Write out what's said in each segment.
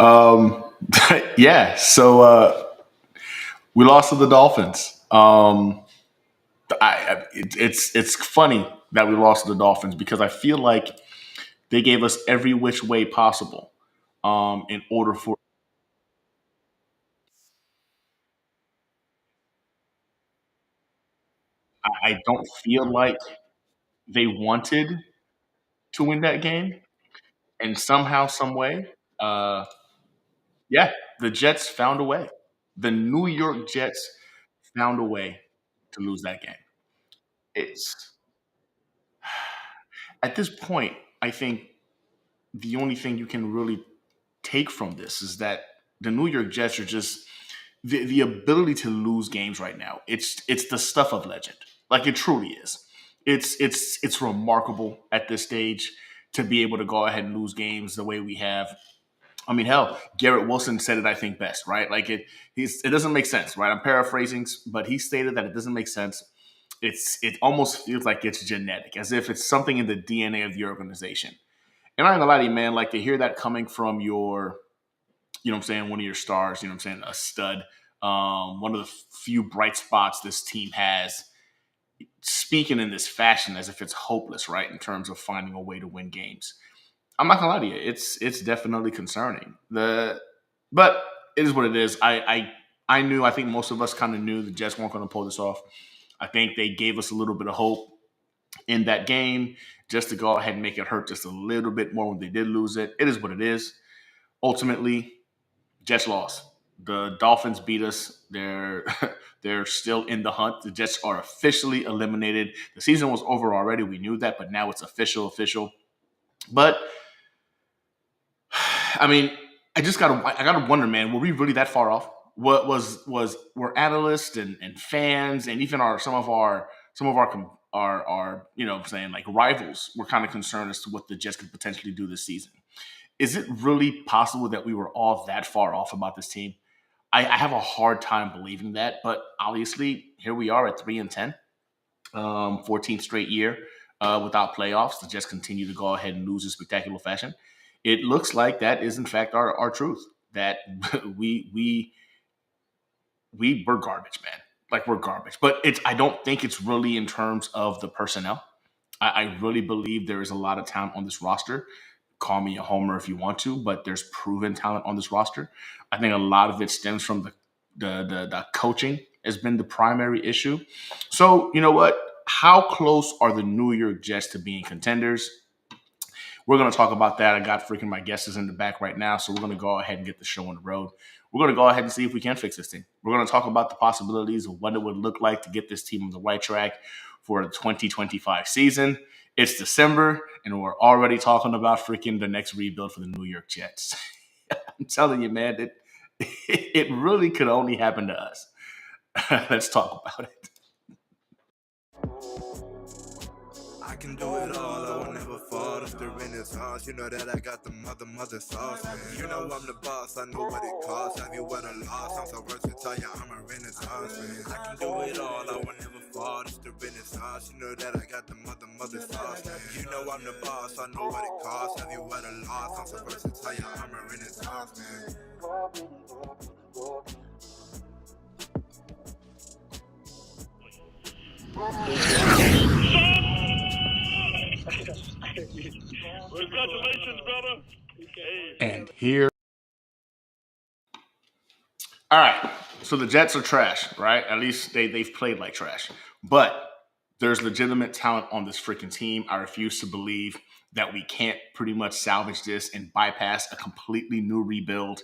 um, yeah. So we lost to the Dolphins. It's funny that we lost to the Dolphins because I feel like they gave us every which way possible. In order for I don't feel like they wanted to win that game, and somehow, some way, uh, yeah, the Jets found a way. The New York Jets found a way to lose that game. It's at this point, I think the only thing you can really take from this is that the New York Jets are just the ability to lose games right now. It's the stuff of legend. Like it truly is. It's remarkable at this stage to be able to go ahead and lose games the way we have. I mean, hell, Garrett Wilson said it, I think, best, right? Like it doesn't make sense, right? I'm paraphrasing, but he stated that it doesn't make sense. It almost feels like it's genetic, as if it's something in the DNA of the organization. And I'm not gonna lie to you, man, like to hear that coming from your, you know what I'm saying, one of your stars, you know what I'm saying, a stud, one of the few bright spots this team has, speaking in this fashion as if it's hopeless, right, in terms of finding a way to win games. I'm not gonna lie to you, it's definitely concerning. But it is what it is. I knew, I think most of us kind of knew the Jets weren't gonna pull this off. I think they gave us a little bit of hope in that game just to go ahead and make it hurt just a little bit more when they did lose it. It is what it is. Ultimately, Jets lost. The Dolphins beat us. They're still in the hunt. The Jets are officially eliminated. The season was over already. We knew that, but now it's official. But I mean, I gotta wonder, man, were we really that far off? What was were analysts and fans and even some of our you know what I'm saying, like rivals were kind of concerned as to what the Jets could potentially do this season. Is it really possible that we were all that far off about this team? I have a hard time believing that, but obviously here we are at 3-10, 14th straight year without playoffs. To just continue to go ahead and lose in spectacular fashion. It looks like that is in fact our truth. That we we we're garbage, man. Like we're garbage. But it's I don't think it's really in terms of the personnel. I really believe there is a lot of talent on this roster. Call me a homer if you want to, but there's proven talent on this roster. I think a lot of it stems from the coaching has been the primary issue. So you know what? How close are the New York Jets to being contenders? We're going to talk about that. I got freaking my guesses in the back right now, so we're going to go ahead and get the show on the road. We're going to go ahead and see if we can fix this team. We're going to talk about the possibilities of what it would look like to get this team on the right track for the 2025 season. It's December, and we're already talking about freaking the next rebuild for the New York Jets. I'm telling you, man, it really could only happen to us. Let's talk about it. I can do it all, I will never fall off the renaissance. You know that I got the mother sauce, man. You know I'm the boss, I know what it costs. Have you what a loss? I'm so versatile, yeah, I'm a renaissance, man. I can do it all, I will never fall off the renaissance. You know that I got the mother sauce, man. You know I'm the boss, I know what it costs. Have you what a loss? I'm so versatile, yeah, I'm a renaissance, man. Congratulations, brother. And here All right. So the Jets are trash, right? At least they've played like trash. But there's legitimate talent on this freaking team. I refuse to believe that we can't pretty much salvage this and bypass a completely new rebuild.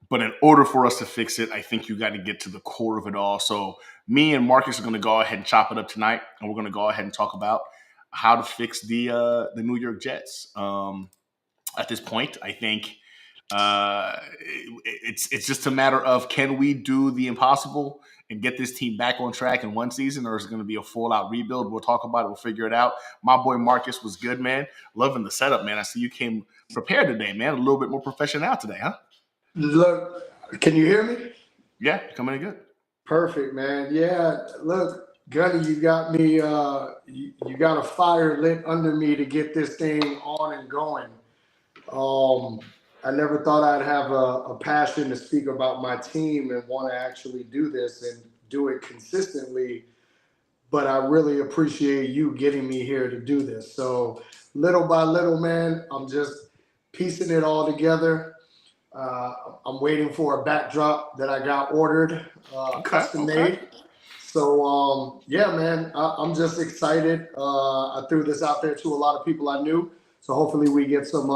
But in order for us to fix it, I think you got to get to the core of it all. So me and Marcus are going to go ahead and chop it up tonight, and we're going to go ahead and talk about how to fix the New York Jets. At this point, I think it's just a matter of can we do the impossible and get this team back on track in one season, or is it going to be a full out rebuild? We'll talk about it. We'll figure it out. My boy Marcus was good, man. Loving the setup, man. I see you came prepared today, man. A little bit more professional today, huh? Look, can you hear me? Yeah, coming in good. Perfect, man. Yeah, look, Gunny, you got me. You got a fire lit under me to get this thing on and going. Um, I never thought I'd have a passion to speak about my team and want to actually do this and do it consistently. But I really appreciate you getting me here to do this. So little by little, man, I'm just piecing it all together. Uh, I'm waiting for a backdrop that I got ordered, Okay, custom okay. made. So yeah, man, I'm just excited. I threw this out there to a lot of people I knew. So hopefully we get some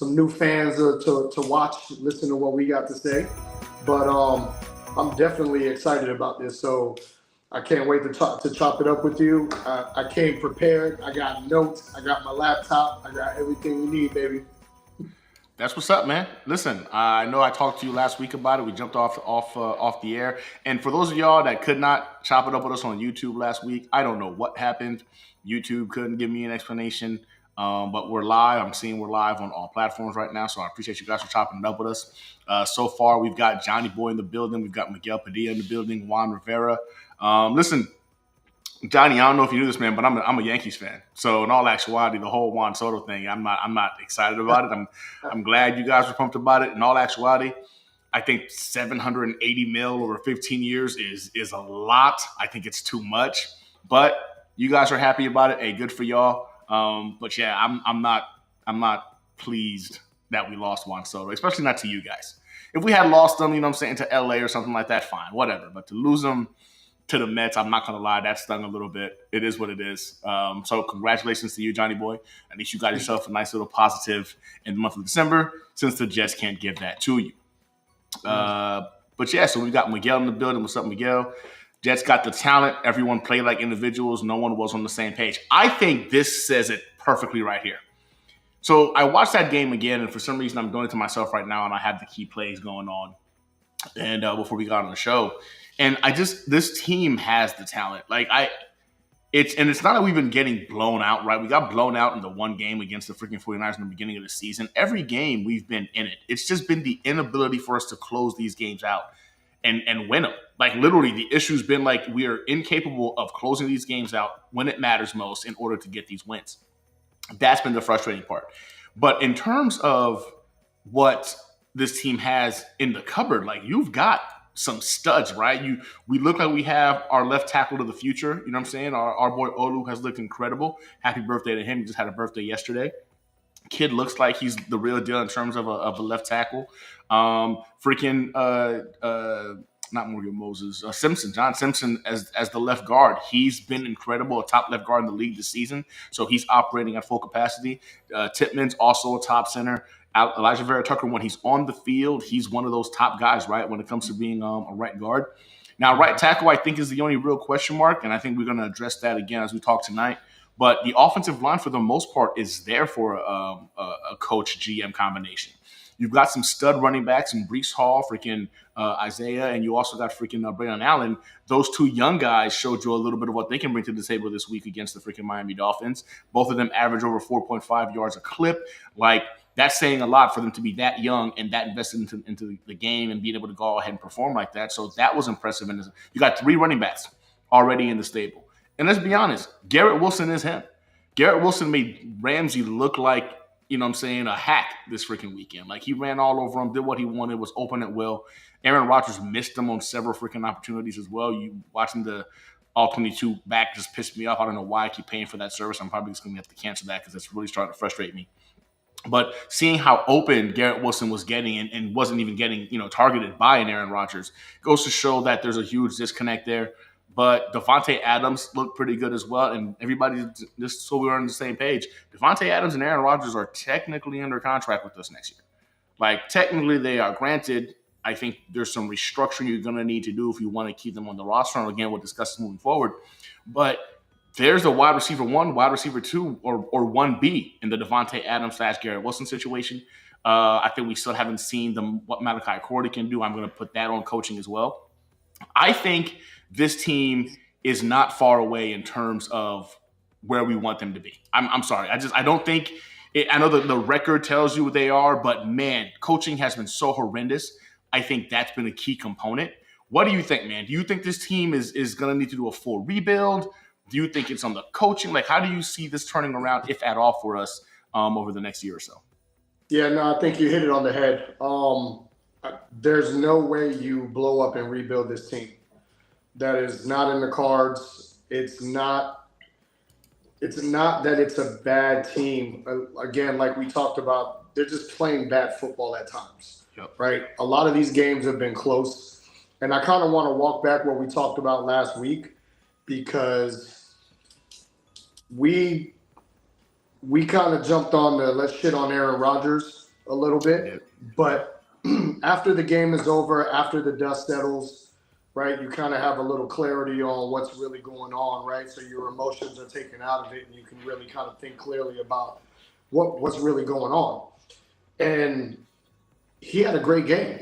new fans to watch, listen to what we got to say. But I'm definitely excited about this. So I can't wait to chop it up with you. I came prepared. I got notes. I got my laptop. I got everything you need, baby. That's what's up, man. Listen, I know I talked to you last week about it. We jumped off the air, and for those of y'all that could not chop it up with us on YouTube last week, I don't know what happened. YouTube couldn't give me an explanation, but we're live. I'm seeing we're live on all platforms right now, so I appreciate you guys for chopping it up with us. So far, we've got Johnny Boy in the building. We've got Miguel Padilla in the building. Juan Rivera. Listen, Johnny, I don't know if you knew this, man, but I'm a Yankees fan. So in all actuality, the whole Juan Soto thing, I'm not excited about it. I'm glad you guys were pumped about it. In all actuality, I think 780 mil over 15 years is a lot. I think it's too much, but you guys are happy about it. Hey, good for y'all. But yeah, I'm not pleased that we lost Juan Soto, especially not to you guys. If we had lost them, you know what I'm saying, to LA or something like that, fine, whatever. But to lose them to the Mets, I'm not gonna lie, that stung a little bit. It is what it is. So congratulations to you, Johnny Boy. At least you got yourself a nice little positive in the month of December, since the Jets can't give that to you. But yeah, so we got Miguel in the building. What's up, Miguel? Jets got the talent. Everyone played like individuals. No one was on the same page. I think this says it perfectly right here. So I watched that game again, and for some reason I'm doing it to myself right now, and I have the key plays going on and before we got on the show. And I just this team has the talent. It's not that we've been getting blown out, right? We got blown out in the one game against the freaking 49ers in the beginning of the season. Every game we've been in it. It's just been the inability for us to close these games out and win them. Like literally the issue's been like we are incapable of closing these games out when it matters most in order to get these wins. That's been the frustrating part. But in terms of what this team has in the cupboard, like you've got some studs, right? We look like we have our left tackle of the future. You know what I'm saying? Our boy Olu has looked incredible. Happy birthday to him. He just had a birthday yesterday. Kid looks like he's the real deal in terms of a left tackle. Freaking not Morgan Moses, Simpson, John Simpson as the left guard. He's been incredible, a top left guard in the league this season. So he's operating at full capacity. Titman's also a top center. Elijah Vera Tucker, when he's on the field, he's one of those top guys, right? When it comes to being a right guard. Now, right tackle, I think, is the only real question mark, and I think we're going to address that again as we talk tonight. But the offensive line, for the most part, is there for a coach GM combination. You've got some stud running backs in Brees Hall, freaking Isaiah, and you also got freaking Braylon Allen. Those two young guys showed you a little bit of what they can bring to the table this week against the freaking Miami Dolphins. Both of them average over 4.5 yards a clip. Like, that's saying a lot for them to be that young and that invested into the game and being able to go ahead and perform like that. So that was impressive. And you got three running backs already in the stable. And let's be honest, Garrett Wilson is him. Garrett Wilson made Ramsey look like, you know what I'm saying, a hack this freaking weekend. Like he ran all over him, did what he wanted, was open at will. Aaron Rodgers missed him on several freaking opportunities as well. You watching the all 22 back just pissed me off. I don't know why I keep paying for that service. I'm probably just going to have to cancel that because it's really starting to frustrate me. But seeing how open Garrett Wilson was getting and wasn't even getting, targeted by an Aaron Rodgers goes to show that there's a huge disconnect there. But Devontae Adams looked pretty good as well. And everybody, just so we're on the same page, Devontae Adams and Aaron Rodgers are technically under contract with us next year. Like, technically they are. Granted, I think there's some restructuring you're going to need to do if you want to keep them on the roster. And again, we'll discuss this moving forward. But there's a wide receiver one, wide receiver two, or 1B in the Devontae Adams / Garrett Wilson situation. I think we still haven't seen what Malachi Cordy can do. I'm going to put that on coaching as well. I think this team is not far away in terms of where we want them to be. I'm sorry. I don't think it, I know that the record tells you what they are, but man, coaching has been so horrendous. I think that's been a key component. What do you think, man? Do you think this team is going to need to do a full rebuild? Do you think it's on the coaching? Like, how do you see this turning around, if at all, for us over the next year or so? Yeah, no, I think you hit it on the head. There's no way you blow up and rebuild this team. That is not in the cards. It's not that it's a bad team. Again, like we talked about, they're just playing bad football at times, Yep. right? A lot of these games have been close. And I kind of want to walk back what we talked about last week because we we kind of jumped on the let's shit on Aaron Rodgers a little We did. bit. But after the game is over, after the dust settles, right, you kind of have a little clarity on what's really going on, right? So your emotions are taken out of it and you can really kind of think clearly about what's really going on. And he had a great game,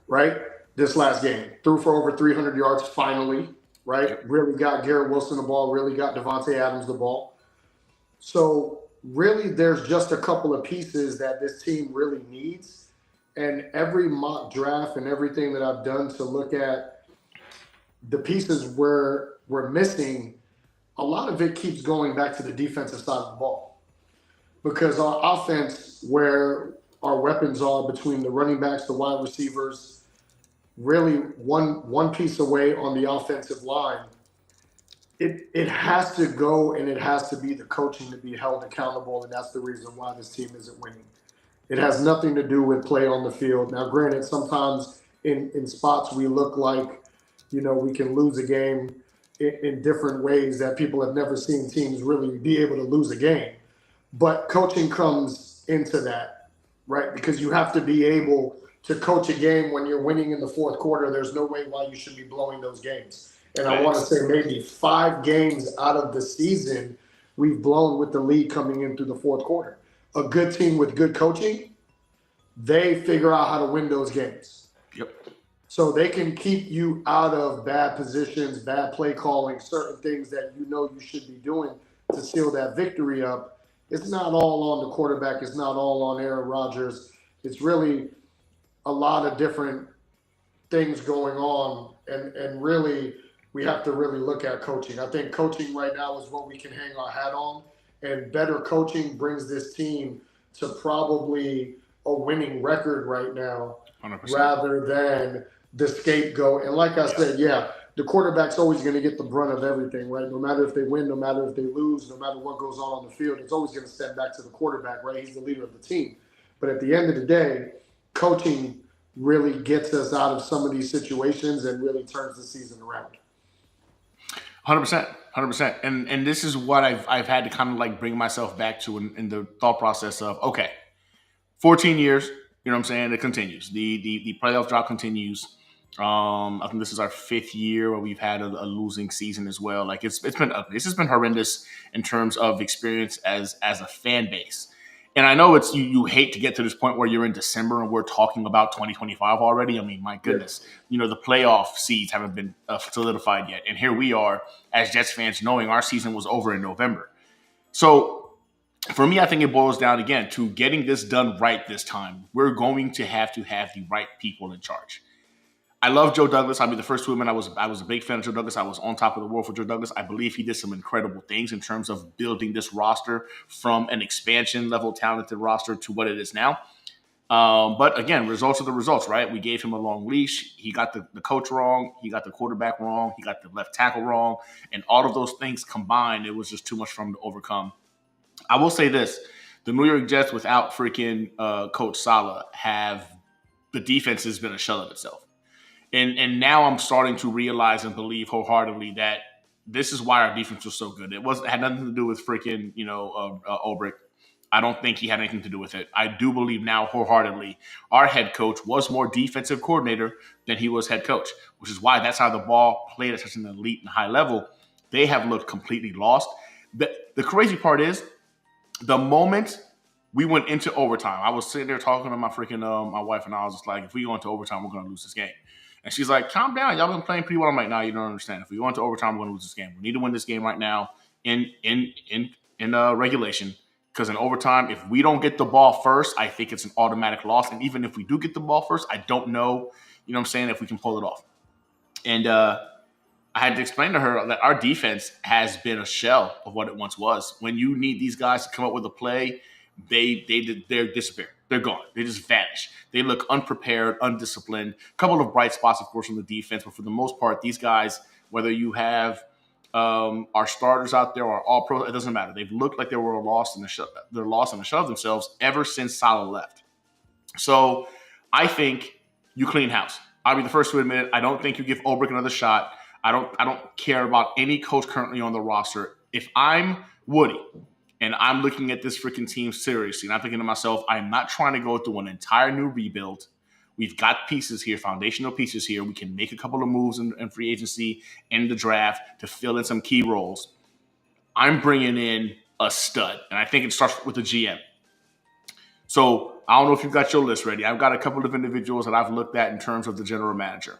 right? This last game. Threw for over 300 yards finally, right? Yep. Really got Garrett Wilson the ball, really got Devontae Adams the ball. So really, there's just a couple of pieces that this team really needs. And every mock draft and everything that I've done to look at the pieces we're missing, a lot of it keeps going back to the defensive side of the ball. Because our offense, where our weapons are between the running backs, the wide receivers, really one piece away on the offensive line, it has to go and it has to be the coaching to be held accountable, and that's the reason why this team isn't winning. It has nothing to do with play on the field. Now, granted, sometimes in spots we look like, we can lose a game in different ways that people have never seen teams really be able to lose a game. But coaching comes into that, right? Because you have to be able to coach a game when you're winning in the fourth quarter. There's no way why you should be blowing those games. And I want to Facts. say maybe 5 games out of the season we've blown with the lead coming in through the fourth quarter. A good team with good coaching, they figure out how to win those games. Yep. So they can keep you out of bad positions, bad play calling, certain things that you know you should be doing to seal that victory up. It's not all on the quarterback. It's not all on Aaron Rodgers. It's really a lot of different things going on, and really we have to really look at coaching. I think coaching right now is what we can hang our hat on, and better coaching brings this team to probably a winning record right now 100%. rather than the scapegoat. And like I Yep. said, yeah, the quarterback's always going to get the brunt of everything, right? No matter if they win, no matter if they lose, no matter what goes on the field, it's always going to step back to the quarterback, right? He's the leader of the team. But at the end of the day, coaching really gets us out of some of these situations and really turns the season around. 100%. 100%. And this is what I've had to kind of like bring myself back to in the thought process of, okay, 14 years, you know what I'm saying? It continues. The playoff drought continues. I think this is our 5th year where we've had a losing season as well. Like it's been ugly. This has been horrendous in terms of experience as a fan base. And I know it's you hate to get to this point where you're in December and we're talking about 2025 already. I mean, my Yeah. goodness, the playoff seeds haven't been solidified yet, and here we are as Jets fans knowing our season was over in November. So for me, I think it boils down again to getting this done right this time. We're going to have the right people in charge. I love Joe Douglas. I'll be the first to admit I was a big fan of Joe Douglas. I was on top of the world for Joe Douglas. I believe he did some incredible things in terms of building this roster from an expansion level talented roster to what it is now. But again, results are the results, right? We gave him a long leash. He got the coach wrong. He got the quarterback wrong. He got the left tackle wrong. And all of those things combined, it was just too much for him to overcome. I will say this. The New York Jets without freaking Coach Saleh have the defense has been a shell of itself. And now I'm starting to realize and believe wholeheartedly that this is why our defense was so good. It had nothing to do with freaking Ulbrich. I don't think he had anything to do with it. I do believe now wholeheartedly our head coach was more defensive coordinator than he was head coach, which is why that's how the ball played at such an elite and high level. They have looked completely lost. The crazy part is the moment we went into overtime, I was sitting there talking to my freaking my wife, and I was just like, if we go into overtime, we're going to lose this game. And she's like, calm down. Y'all been playing pretty well. I'm like, nah, you don't understand. If we go into overtime, we're going to lose this game. We need to win this game right now in regulation. Because in overtime, if we don't get the ball first, I think it's an automatic loss. And even if we do get the ball first, I don't know, what I'm saying, if we can pull it off. And I had to explain to her that our defense has been a shell of what it once was. When you need these guys to come up with a play they're disappear. They're gone. They just vanish. They look unprepared, undisciplined. A couple of bright spots, of course, on the defense, but for the most part, these guys, whether you have our starters out there or all pro, it doesn't matter. They've looked like they were lost in the they're lost in the shell of themselves ever since Salah left. So I think you clean house. I'll be the first to admit it. I don't think you give Ulbrich another shot. I don't care about any coach currently on the roster. If I'm Woody and I'm looking at this freaking team seriously, and I'm thinking to myself, I'm not trying to go through an entire new rebuild. We've got pieces here, foundational pieces here. We can make a couple of moves in free agency and the draft to fill in some key roles. I'm bringing in a stud, and I think it starts with the GM. So I don't know if you've got your list ready. I've got a couple of individuals that I've looked at in terms of the general manager.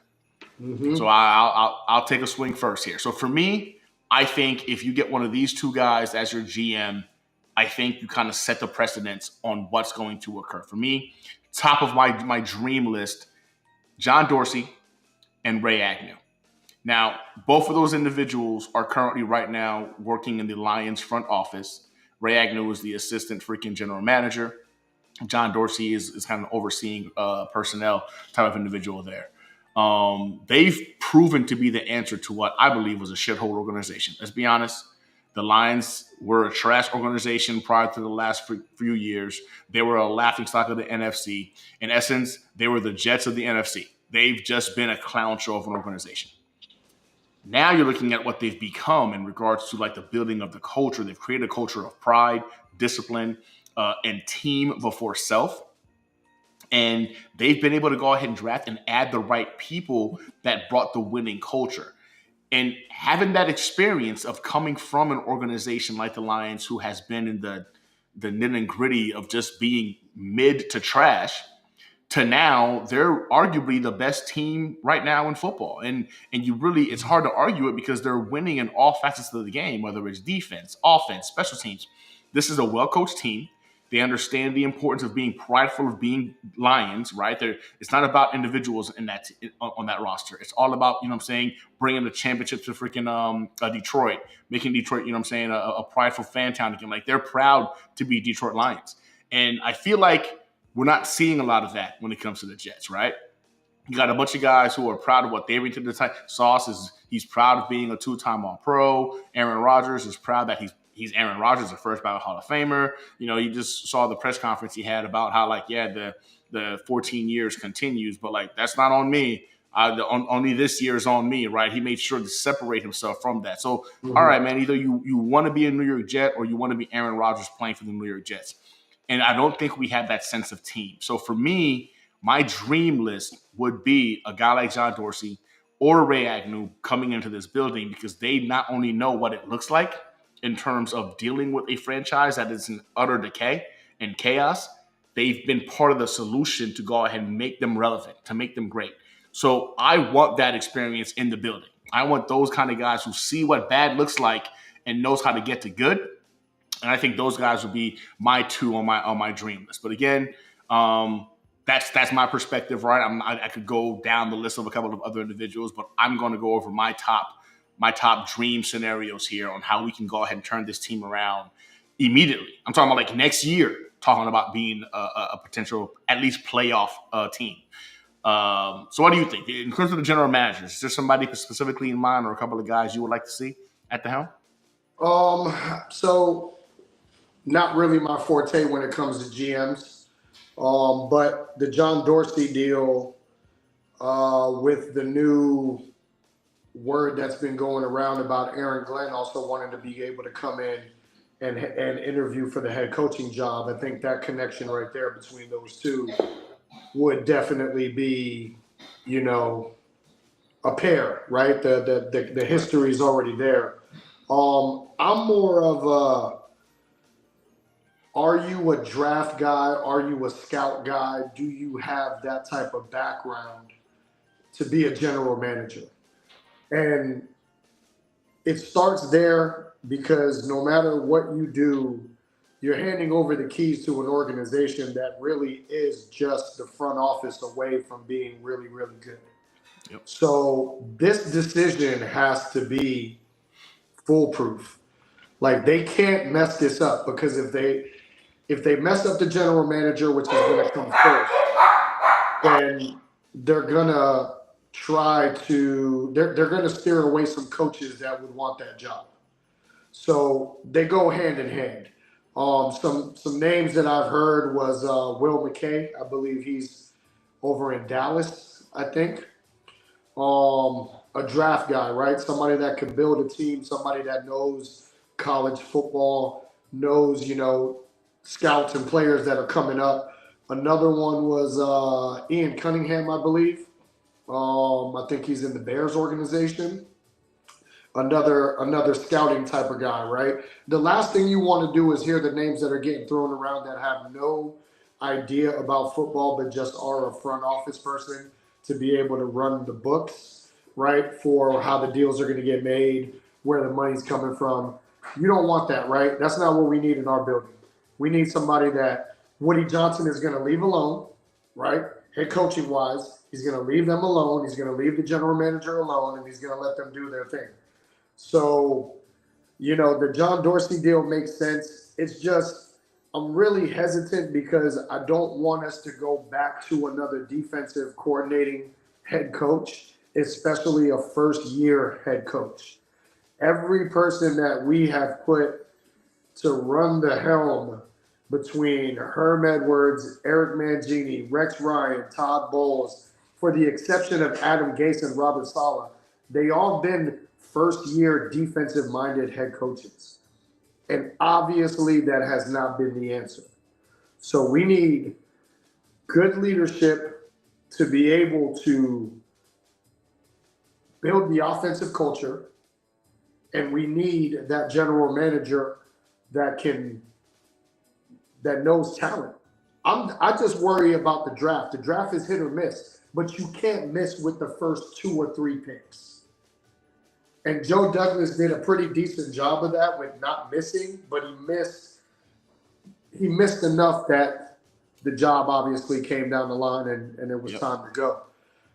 Mm-hmm. So I'll take a swing first here. So for me, I think if you get one of these two guys as your GM, I think you kind of set the precedence on what's going to occur. For me, top of my dream list, John Dorsey and Ray Agnew. Now, both of those individuals are currently right now working in the Lions front office. Ray Agnew is the assistant freaking general manager. John Dorsey is kind of overseeing personnel type of individual there. They've proven to be the answer to what I believe was a shithole organization. Let's be honest. The Lions were a trash organization prior to the last few years. They were a laughingstock of the NFC. In essence, they were the Jets of the NFC. They've just been a clown show of an organization. Now you're looking at what they've become in regards to like the building of the culture. They've created a culture of pride, discipline, and team before self. And they've been able to go ahead and draft and add the right people that brought the winning culture. And having that experience of coming from an organization like the Lions, who has been in the nitty and gritty of just being mid to trash, to now they're arguably the best team right now in football. And you really, it's hard to argue it because they're winning in all facets of the game, whether it's defense, offense, special teams. This is a well-coached team. They understand the importance of being prideful of being Lions, right? It's not about individuals on that roster. It's all about, you know what I'm saying, bringing the championship to freaking Detroit, making Detroit, you know what I'm saying, a prideful fan town again. Like, they're proud to be Detroit Lions. And I feel like we're not seeing a lot of that when it comes to the Jets, right? You got a bunch of guys who are proud of what they bring to the time. He's proud of being a two-time All-Pro. Aaron Rodgers is proud that he's Aaron Rodgers, the first ballot Hall of Famer. You know, you just saw the press conference he had about how, like, yeah, the 14 years continues, but like, that's not on me. Only this year is on me, right? He made sure to separate himself from that. So, all right, man, either you want to be a New York Jet or you want to be Aaron Rodgers playing for the New York Jets. And I don't think we have that sense of team. So for me, my dream list would be a guy like John Dorsey or Ray Agnew coming into this building, because they not only know what it looks like in terms of dealing with a franchise that is in utter decay and chaos, they've been part of the solution to go ahead and make them relevant, to make them great. So I want that experience in the building. I want those kind of guys who see what bad looks like and knows how to get to good. And I think those guys would be my two on my dream list. But again, that's my perspective, right? I could go down the list of a couple of other individuals, but I'm going to go over my top dream scenarios here on how we can go ahead and turn this team around immediately. I'm talking about like next year, talking about being a potential at least playoff team. So what do you think? In terms of the general managers, is there somebody specifically in mind or a couple of guys you would like to see at the helm? So not really my forte when it comes to GMs. But the John Dorsey deal, with the new word that's been going around about Aaron Glenn also wanting to be able to come in and interview for the head coaching job. I think that connection right there between those two would definitely be, you know, a pair, right? The history is already there. I'm more of are you a draft guy? Are you a scout guy? Do you have that type of background to be a general manager? And it starts there, because no matter what you do, you're handing over the keys to an organization that really is just the front office away from being really, really good. Yep. So this decision has to be foolproof. Like, they can't mess this up, because if If they mess up the general manager, which is going to come first, then they're going to they're going to steer away some coaches that would want that job. So they go hand in hand. Some names that I've heard was Will McKay. I believe he's over in Dallas, I think. A draft guy, right? Somebody that can build a team, somebody that knows college football, knows, scouts and players that are coming up. Another one was Ian Cunningham, I believe. I think he's in the Bears organization. Another scouting type of guy, right? The last thing you want to do is hear the names that are getting thrown around that have no idea about football, but just are a front office person to be able to run the books, right? For how the deals are going to get made, where the money's coming from. You don't want that, right? That's not what we need in our building. We need somebody that Woody Johnson is going to leave alone, right? Head coaching wise, he's going to leave them alone. He's going to leave the general manager alone, and he's going to let them do their thing. So, the John Dorsey deal makes sense. It's just, I'm really hesitant because I don't want us to go back to another defensive coordinating head coach, especially a first year head coach. Every person that we have put to run the helm between Herm Edwards, Eric Mangini, Rex Ryan, Todd Bowles, for the exception of Adam Gase and Robert Saleh, they all been first year defensive minded head coaches. And obviously that has not been the answer. So we need good leadership to be able to build the offensive culture. And we need that general manager that knows talent. I just worry about the draft. The draft is hit or miss, but you can't miss with the first 2 or 3 picks. And Joe Douglas did a pretty decent job of that with not missing, but he missed enough that the job obviously came down the line and it was time to go.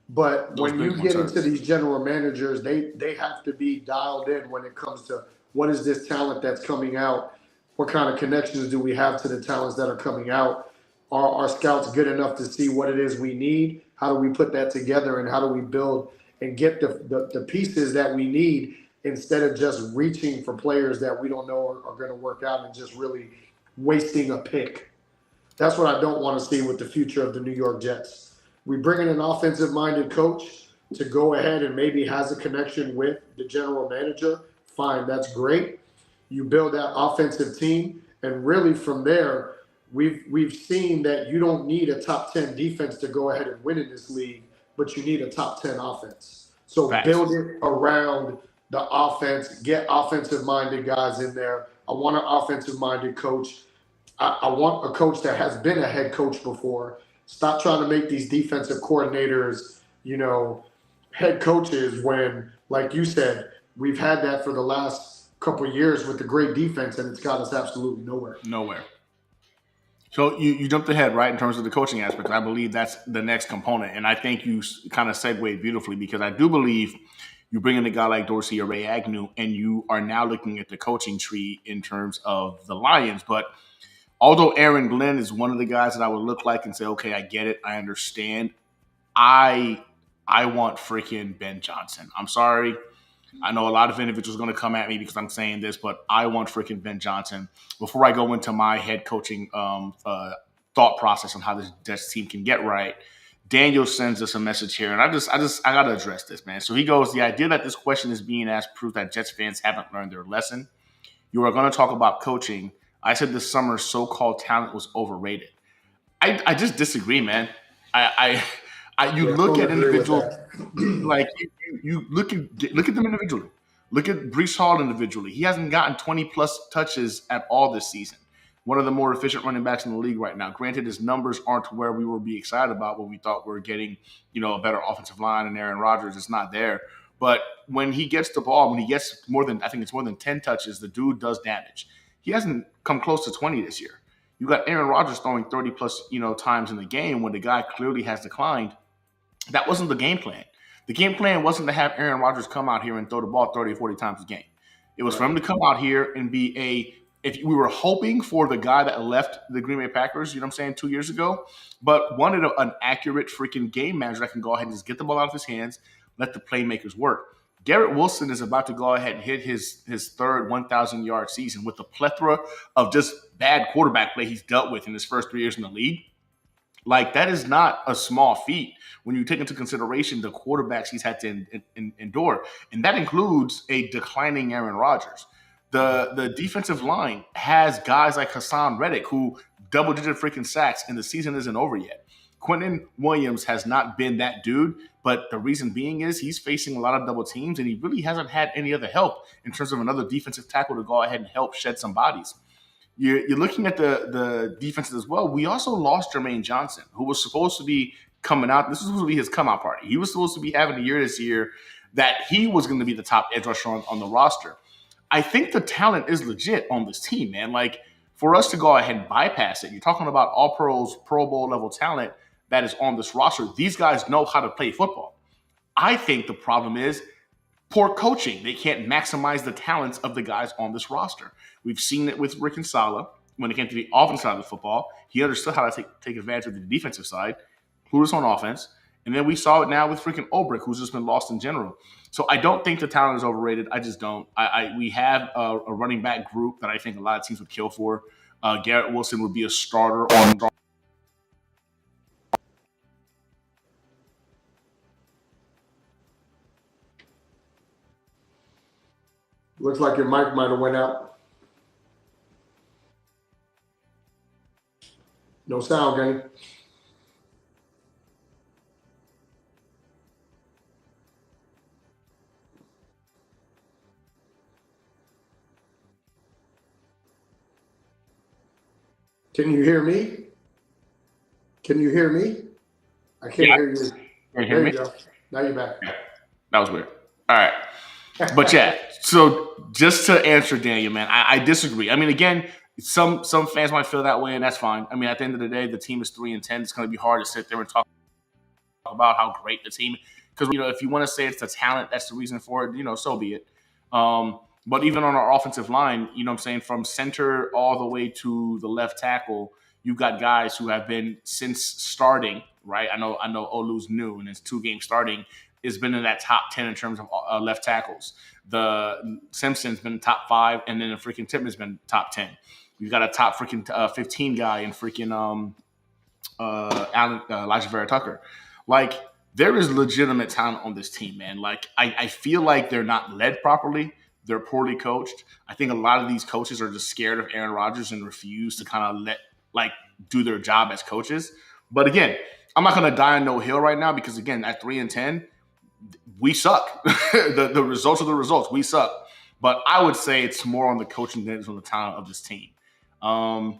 But when you get into these general managers, they have to be dialed in when it comes to what is this talent that's coming out? What kind of connections do we have to the talents that are coming out? Are our scouts good enough to see what it is we need? How do we put that together, and how do we build and get the pieces that we need instead of just reaching for players that we don't know are going to work out and just really wasting a pick? That's what I don't want to see with the future of the New York Jets. We bring in an offensive-minded coach to go ahead and maybe has a connection with the general manager. Fine, that's great. You build that offensive team, and really from there, we've seen that you don't need a top 10 defense to go ahead and win in this league, but you need a top 10 offense. So build it around the offense, get offensive-minded guys in there. I want an offensive-minded coach. I want a coach that has been a head coach before. Stop trying to make these defensive coordinators, head coaches when, like you said, we've had that for the last couple of years with the great defense, and it's got us absolutely nowhere. So you jumped ahead, right, in terms of the coaching aspect. I believe that's the next component. And I think you kind of segued beautifully, because I do believe you bring in a guy like Dorsey or Ray Agnew, and you are now looking at the coaching tree in terms of the Lions. But although Aaron Glenn is one of the guys that I would look like and say, okay, I get it, I understand, I want freaking Ben Johnson. I'm sorry. I know a lot of individuals are going to come at me because I'm saying this, but I want freaking Ben Johnson. Before I go into my head coaching thought process on how this Jets team can get right, Daniel sends us a message here, and I got to address this, man. So he goes, the idea that this question is being asked proves that Jets fans haven't learned their lesson. You are going to talk about coaching. I said this summer's so-called talent was overrated. I just disagree, man. You look at individuals like you look at them individually. Look at Brees Hall individually. He hasn't gotten 20 plus touches at all this season. One of the more efficient running backs in the league right now. Granted, his numbers aren't where we would be excited about when we thought we were getting, a better offensive line, and Aaron Rodgers is not there. But when he gets the ball, when he gets more than 10 touches, the dude does damage. He hasn't come close to 20 this year. You got Aaron Rodgers throwing 30 plus, times in the game when the guy clearly has declined. That wasn't the game plan. The game plan wasn't to have Aaron Rodgers come out here and throw the ball 30 or 40 times a game. It was for him to come out here and be a if we were hoping for the guy that left the Green Bay Packers, you know what I'm saying, 2 years ago, but wanted an accurate freaking game manager that can go ahead and just get the ball out of his hands, let the playmakers work. Garrett Wilson is about to go ahead and hit his third 1,000-yard season with the plethora of just bad quarterback play he's dealt with in his first 3 years in the league. Like, that is not a small feat when you take into consideration the quarterbacks he's had to endure. And that includes a declining Aaron Rodgers. The defensive line has guys like Hassan Reddick, who double-digit freaking sacks, and the season isn't over yet. Quentin Williams has not been that dude, but the reason being is he's facing a lot of double teams, and he really hasn't had any other help in terms of another defensive tackle to go ahead and help shed some bodies. You're looking at the defenses as well. We also lost Jermaine Johnson, who was supposed to be coming out. This was supposed to be his come out party. He was supposed to be having a year this year that he was going to be the top edge rusher on the roster. I think the talent is legit on this team, man. Like, for us to go ahead and bypass it, you're talking about all pros, Pro Bowl level talent that is on this roster. These guys know how to play football. I think the problem is poor coaching. They can't maximize the talents of the guys on this roster. We've seen it with Rick and Saleh when it came to the offensive side of the football. He understood how to take advantage of the defensive side, include us on offense. And then we saw it now with freaking Ulbrich, who's just been lost in general. So I don't think the talent is overrated. I just don't. We have a running back group that I think a lot of teams would kill for. Garrett Wilson would be a starter on. Looks like your mic might have went out. No sound, gang. Can you hear me? Can you hear me? I can't hear you. Can you hear There me? you go. Now you're back. That was weird. All right. But yeah, so just to answer Daniel, man, I disagree. I mean, again, some fans might feel that way, and that's fine. I mean, at the end of the day, the team is 3-10. It's going to be hard to sit there and talk about how great the team, because if you want to say it's the talent, that's the reason for it. So be it. But even on our offensive line, what I'm saying, from center all the way to the left tackle, you've got guys who have been since starting. Right? I know Olu's new, and his 2 games starting has been in that top 10 in terms of left tackles. The Simpson's been top 5, and then the freaking Tippmann's been top 10. You've got a top freaking 15 guy in freaking Elijah Vera Tucker. Like, there is legitimate talent on this team, man. Like, I feel like they're not led properly. They're poorly coached. I think a lot of these coaches are just scared of Aaron Rodgers and refuse to kind of do their job as coaches. But again, I'm not going to die on no hill right now because, again, at 3-10, we suck. the results are the results. We suck. But I would say it's more on the coaching than it's on the talent of this team. Comms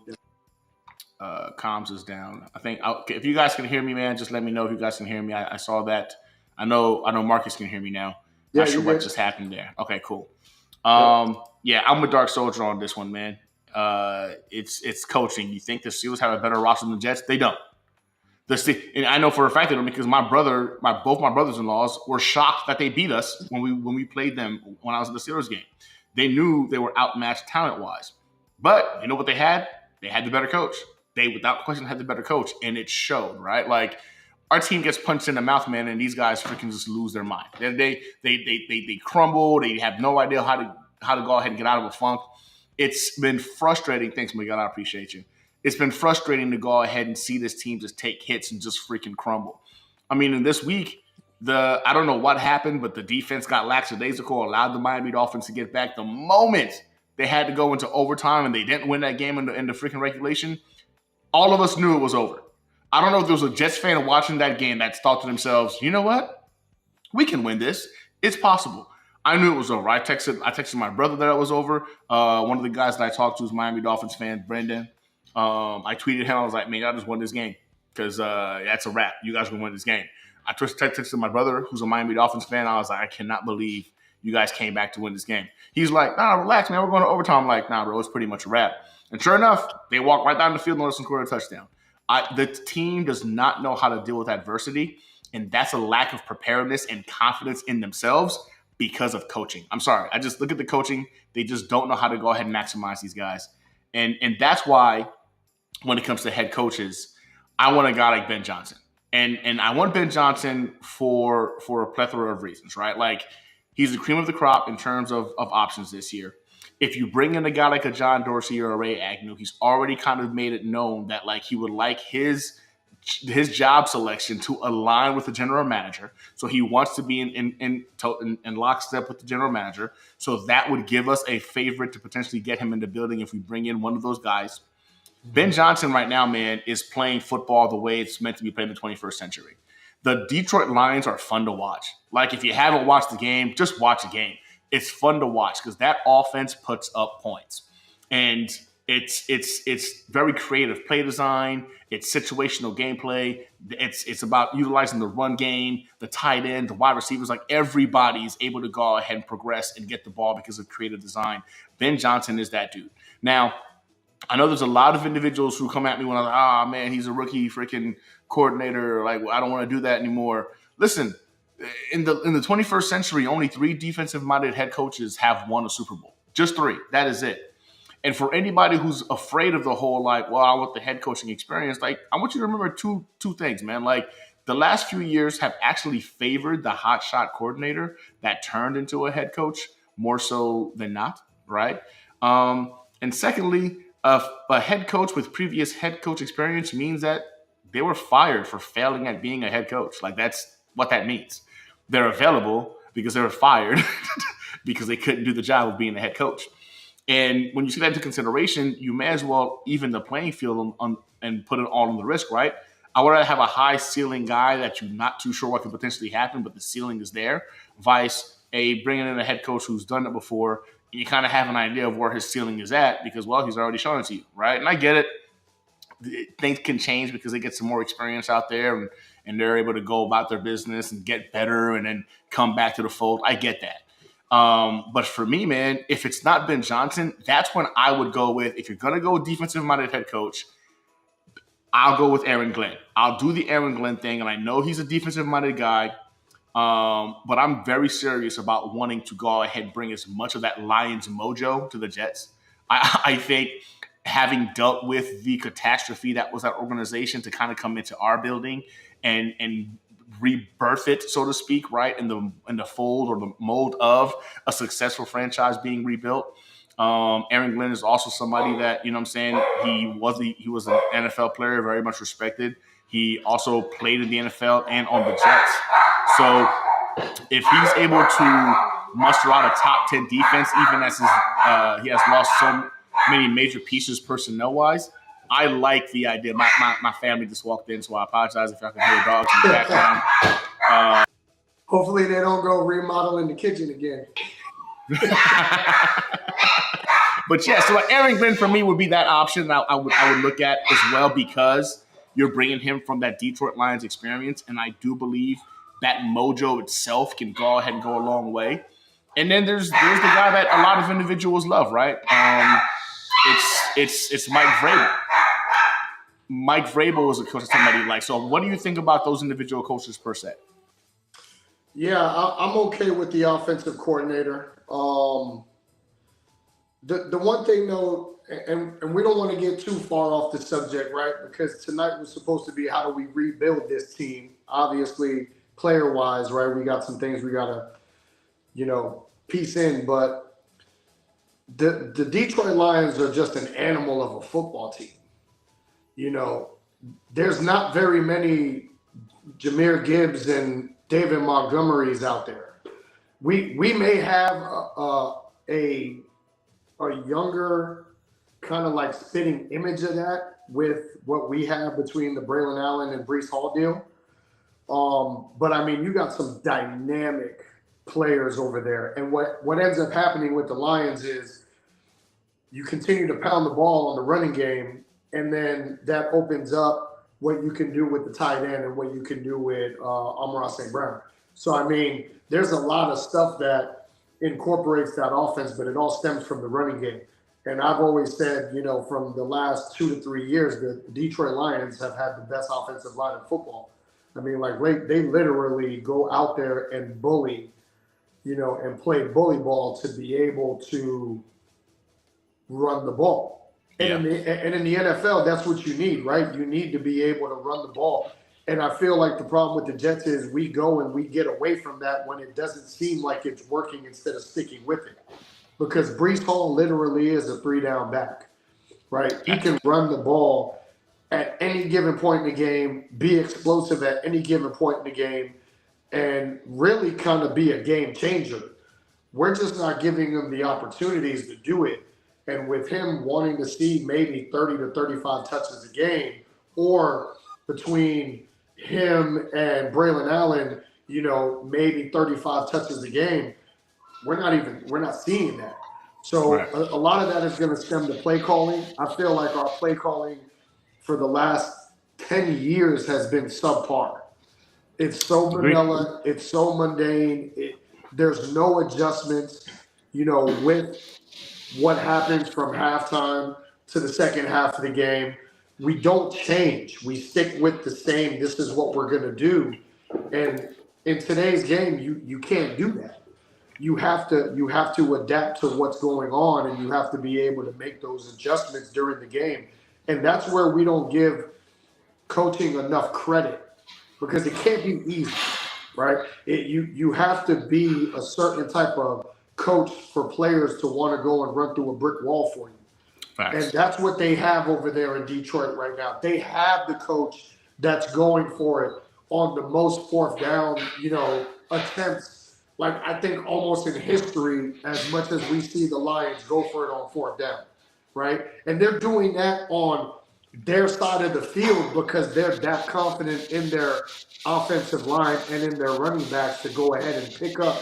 is down. I think if you guys can hear me, man, just let me know if you guys can hear me. I saw that. I know Marcus can hear me now. Yeah, Not sure what just happened there. Okay, cool. Yeah, I'm a Dark Soldier on this one, man. It's coaching. You think the Steelers have a better roster than the Jets? They don't. And I know for a fact they don't, because both my brothers-in-laws were shocked that they beat us when we played them when I was at the Steelers game. They knew they were outmatched talent-wise. But you know what they had? They had the better coach. They, without question, had the better coach, and it showed, right? Like, our team gets punched in the mouth, man, and these guys freaking just lose their mind. They crumble. They have no idea how to go ahead and get out of a funk. It's been frustrating. Thanks, Miguel. I appreciate you. It's been frustrating to go ahead and see this team just take hits and just freaking crumble. I mean, in this week, I don't know what happened, but the defense got lackadaisical, allowed the Miami Dolphins to get back. The moment they had to go into overtime and they didn't win that game in the freaking regulation, all of us knew it was over. I don't know if there was a Jets fan watching that game that thought to themselves, you know what? We can win this. It's possible. I knew it was over. I texted my brother that it was over. One of the guys that I talked to is Miami Dolphins fan, Brendan. I tweeted him. I was like, man, I just won this game because that's a wrap. You guys are going to win this game. I texted my brother, who's a Miami Dolphins fan. I was like, I cannot believe you guys came back to win this game. He's like, nah, relax, man. We're going to overtime. I'm like, nah, bro, it's pretty much a wrap. And sure enough, they walked right down the field and let us score a touchdown. The team does not know how to deal with adversity, and that's a lack of preparedness and confidence in themselves. because of coaching. I'm sorry. I just look at the coaching. They just don't know how to go ahead and maximize these guys. And that's why when it comes to head coaches, I want a guy like Ben Johnson. And I want Ben Johnson for a plethora of reasons, right? Like he's the cream of the crop in terms of options this year. If you bring in a guy like a John Dorsey or a Ray Agnew, he's already kind of made it known that like he would like his job selection to align with the general manager. So he wants to be in lockstep with the general manager. So that would give us a favorite to potentially get him in the building if we bring in one of those guys. Ben Johnson right now, man, is playing football the way it's meant to be played in the 21st century. The Detroit Lions are fun to watch. Like if you haven't watched the game, just watch the game. It's fun to watch because that offense puts up points. And it's very creative play design. It's situational gameplay. It's about utilizing the run game, the tight end, the wide receivers. Like everybody's able to go ahead and progress and get the ball because of creative design. Ben Johnson is that dude. Now, I know there's a lot of individuals who come at me when I'm like, man, he's a rookie freaking coordinator. Like, I don't want to do that anymore. Listen, in the 21st century, only 3 defensive-minded head coaches have won a Super Bowl. Just 3. That is it. And for anybody who's afraid of the whole, like, well, I want the head coaching experience, like, I want you to remember two things, man. Like, the last few years have actually favored the hotshot coordinator that turned into a head coach more so than not, right? And secondly, a head coach with previous head coach experience means that they were fired for failing at being a head coach. Like, that's what that means. They're available because they were fired because they couldn't do the job of being a head coach. And when you take that into consideration, you may as well even the playing field and put it all on the risk, right? I would rather have a high ceiling guy that you're not too sure what could potentially happen, but the ceiling is there, vice bringing in a head coach who's done it before. And you kind of have an idea of where his ceiling is at because, well, he's already shown it to you, right? And I get it. Things can change because they get some more experience out there and they're able to go about their business and get better and then come back to the fold. I get that. But for me, man, if it's not Ben Johnson, that's when I would go with, if you're going to go defensive-minded head coach, I'll go with Aaron Glenn. I'll do the Aaron Glenn thing, and I know he's a defensive-minded guy, but I'm very serious about wanting to go ahead and bring as much of that Lions mojo to the Jets. I think having dealt with the catastrophe that was that organization to kind of come into our building and rebirth it, so to speak, right in the fold or the mold of a successful franchise being rebuilt. Aaron Glenn is also somebody that, you know what I'm saying, he was an NFL player, very much respected. He also played in the NFL and on the Jets. So if he's able to muster out a top 10 defense, even as he has lost so many major pieces personnel-wise, I like the idea. My family just walked in, so I apologize if y'all can hear dogs in the background. Hopefully they don't go remodeling the kitchen again. But yeah, so Aaron Glenn for me would be that option that I would look at as well because you're bringing him from that Detroit Lions experience, and I do believe that mojo itself can go ahead and go a long way. And then there's the guy that a lot of individuals love, right? It's Mike Vrabel. Mike Vrabel is a coach that somebody likes. So what do you think about those individual coaches per se? Yeah, I'm okay with the offensive coordinator. The one thing though, and we don't want to get too far off the subject, right? Because tonight was supposed to be how do we rebuild this team? Obviously, player-wise, right? We got some things we gotta, piece in. But the Detroit Lions are just an animal of a football team. There's not very many Jahmyr Gibbs and David Montgomerys out there. We may have a younger kind of like spitting image of that with what we have between the Braylon Allen and Breece Hall deal. But I mean, you got some dynamic players over there. And what ends up happening with the Lions is you continue to pound the ball on the running game, and then that opens up what you can do with the tight end and what you can do with Amon-Ra St. Brown. So, I mean, there's a lot of stuff that incorporates that offense, but it all stems from the running game. And I've always said, from the last 2 to 3 years, the Detroit Lions have had the best offensive line in football. I mean, like, they literally go out there and bully and play bully ball to be able to run the ball. And Yeah. in the NFL, that's what you need, right? You need to be able to run the ball. And I feel like the problem with the Jets is we go and we get away from that when it doesn't seem like it's working instead of sticking with it. Because Brees Hall literally is a 3-down back, right? He Facts. can run the ball at any given point in the game, be explosive at any given point in the game, and really kind of be a game changer. We're just not giving him the opportunities to do it. And with him wanting to see maybe 30 to 35 touches a game, or between him and Braylon Allen, maybe 35 touches a game, we're not seeing that. So Right. a lot of that is going to stem to play calling. I feel like our play calling for the last 10 years has been subpar. It's so Agreed. vanilla. It's so mundane. There's no adjustments, with what happens from halftime to the second half of the game. We don't change. We stick with the same. This is what we're going to do. And in today's game, you can't do that. You have to adapt to what's going on, and you have to be able to make those adjustments during the game. And that's where we don't give coaching enough credit, because it can't be easy, right? You have to be a certain type of coach for players to want to go and run through a brick wall for you. And Facts. that's what they have over there in Detroit right now. They have the coach that's going for it on the most fourth down, attempts. Like, I think almost in history, as much as we see the Lions go for it on fourth down, right? And they're doing that on their side of the field because they're that confident in their offensive line and in their running backs to go ahead and pick up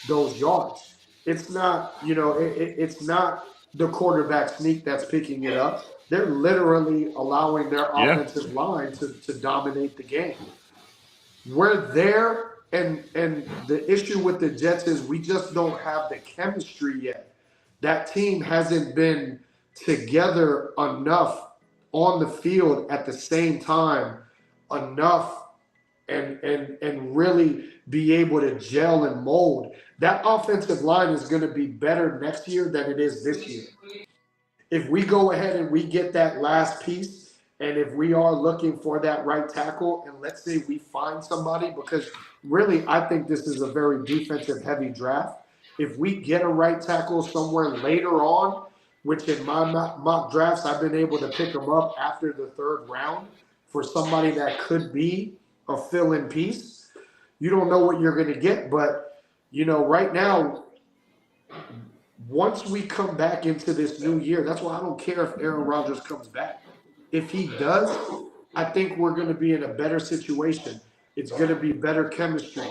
those yards. It's not, it's not the quarterback sneak that's picking it up. They're literally allowing their Yeah. offensive line to dominate the game. We're there, and the issue with the Jets is we just don't have the chemistry yet. That team hasn't been together enough on the field at the same time enough, and really be able to gel and mold. That offensive line is going to be better next year than it is this year. If we go ahead and we get that last piece, and if we are looking for that right tackle, and let's say we find somebody, because really I think this is a very defensive heavy draft. If we get a right tackle somewhere later on, which in my mock drafts I've been able to pick them up after the third round for somebody that could be a fill-in piece, you don't know what you're going to get. But right now, once we come back into this new year, that's why I don't care if Aaron Rodgers comes back. If he does, I think we're going to be in a better situation. It's going to be better chemistry.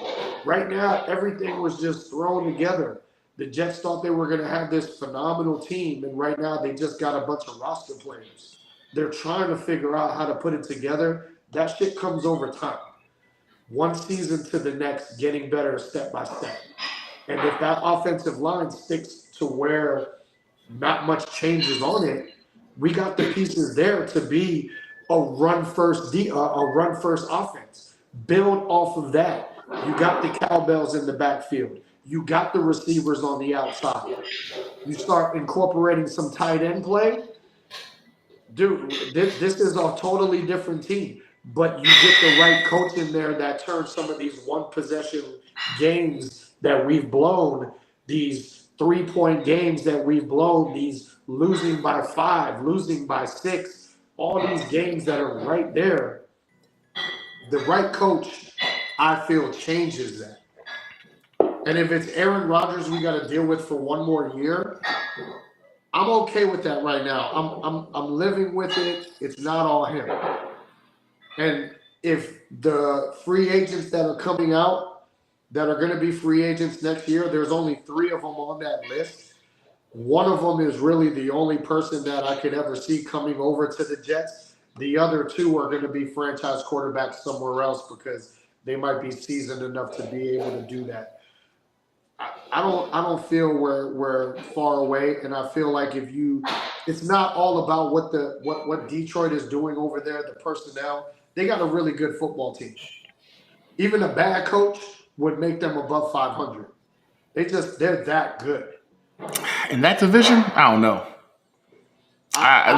Right now, everything was just thrown together. The Jets thought they were going to have this phenomenal team, and right now they just got a bunch of roster players. They're trying to figure out how to put it together. That shit comes over time. One season to the next, getting better step by step. And if that offensive line sticks to where not much changes on it, we got the pieces there to be a run first offense. Build off of that. You got the cowbells in the backfield. You got the receivers on the outside. You start incorporating some tight end play. Dude, this is a totally different team. But you get the right coach in there that turns some of these one possession games that we've blown, these 3-point games that we've blown, these losing by 5, losing by 6, all these games that are right there. The right coach, I feel, changes that. And if it's Aaron Rodgers we got to deal with for one more year, I'm okay with that right now. I'm living with it. It's not all him. And if the free agents that are coming out that are going to be free agents next year, there's only 3 of them on that list. One of them is really the only person that I could ever see coming over to the Jets. The other 2 are going to be franchise quarterbacks somewhere else because they might be seasoned enough to be able to do that. I don't feel we're far away, and I feel like it's not all about what Detroit is doing over there, the personnel. They got a really good football team. Even a bad coach would make them above 500. They're that good. In that division, I don't know.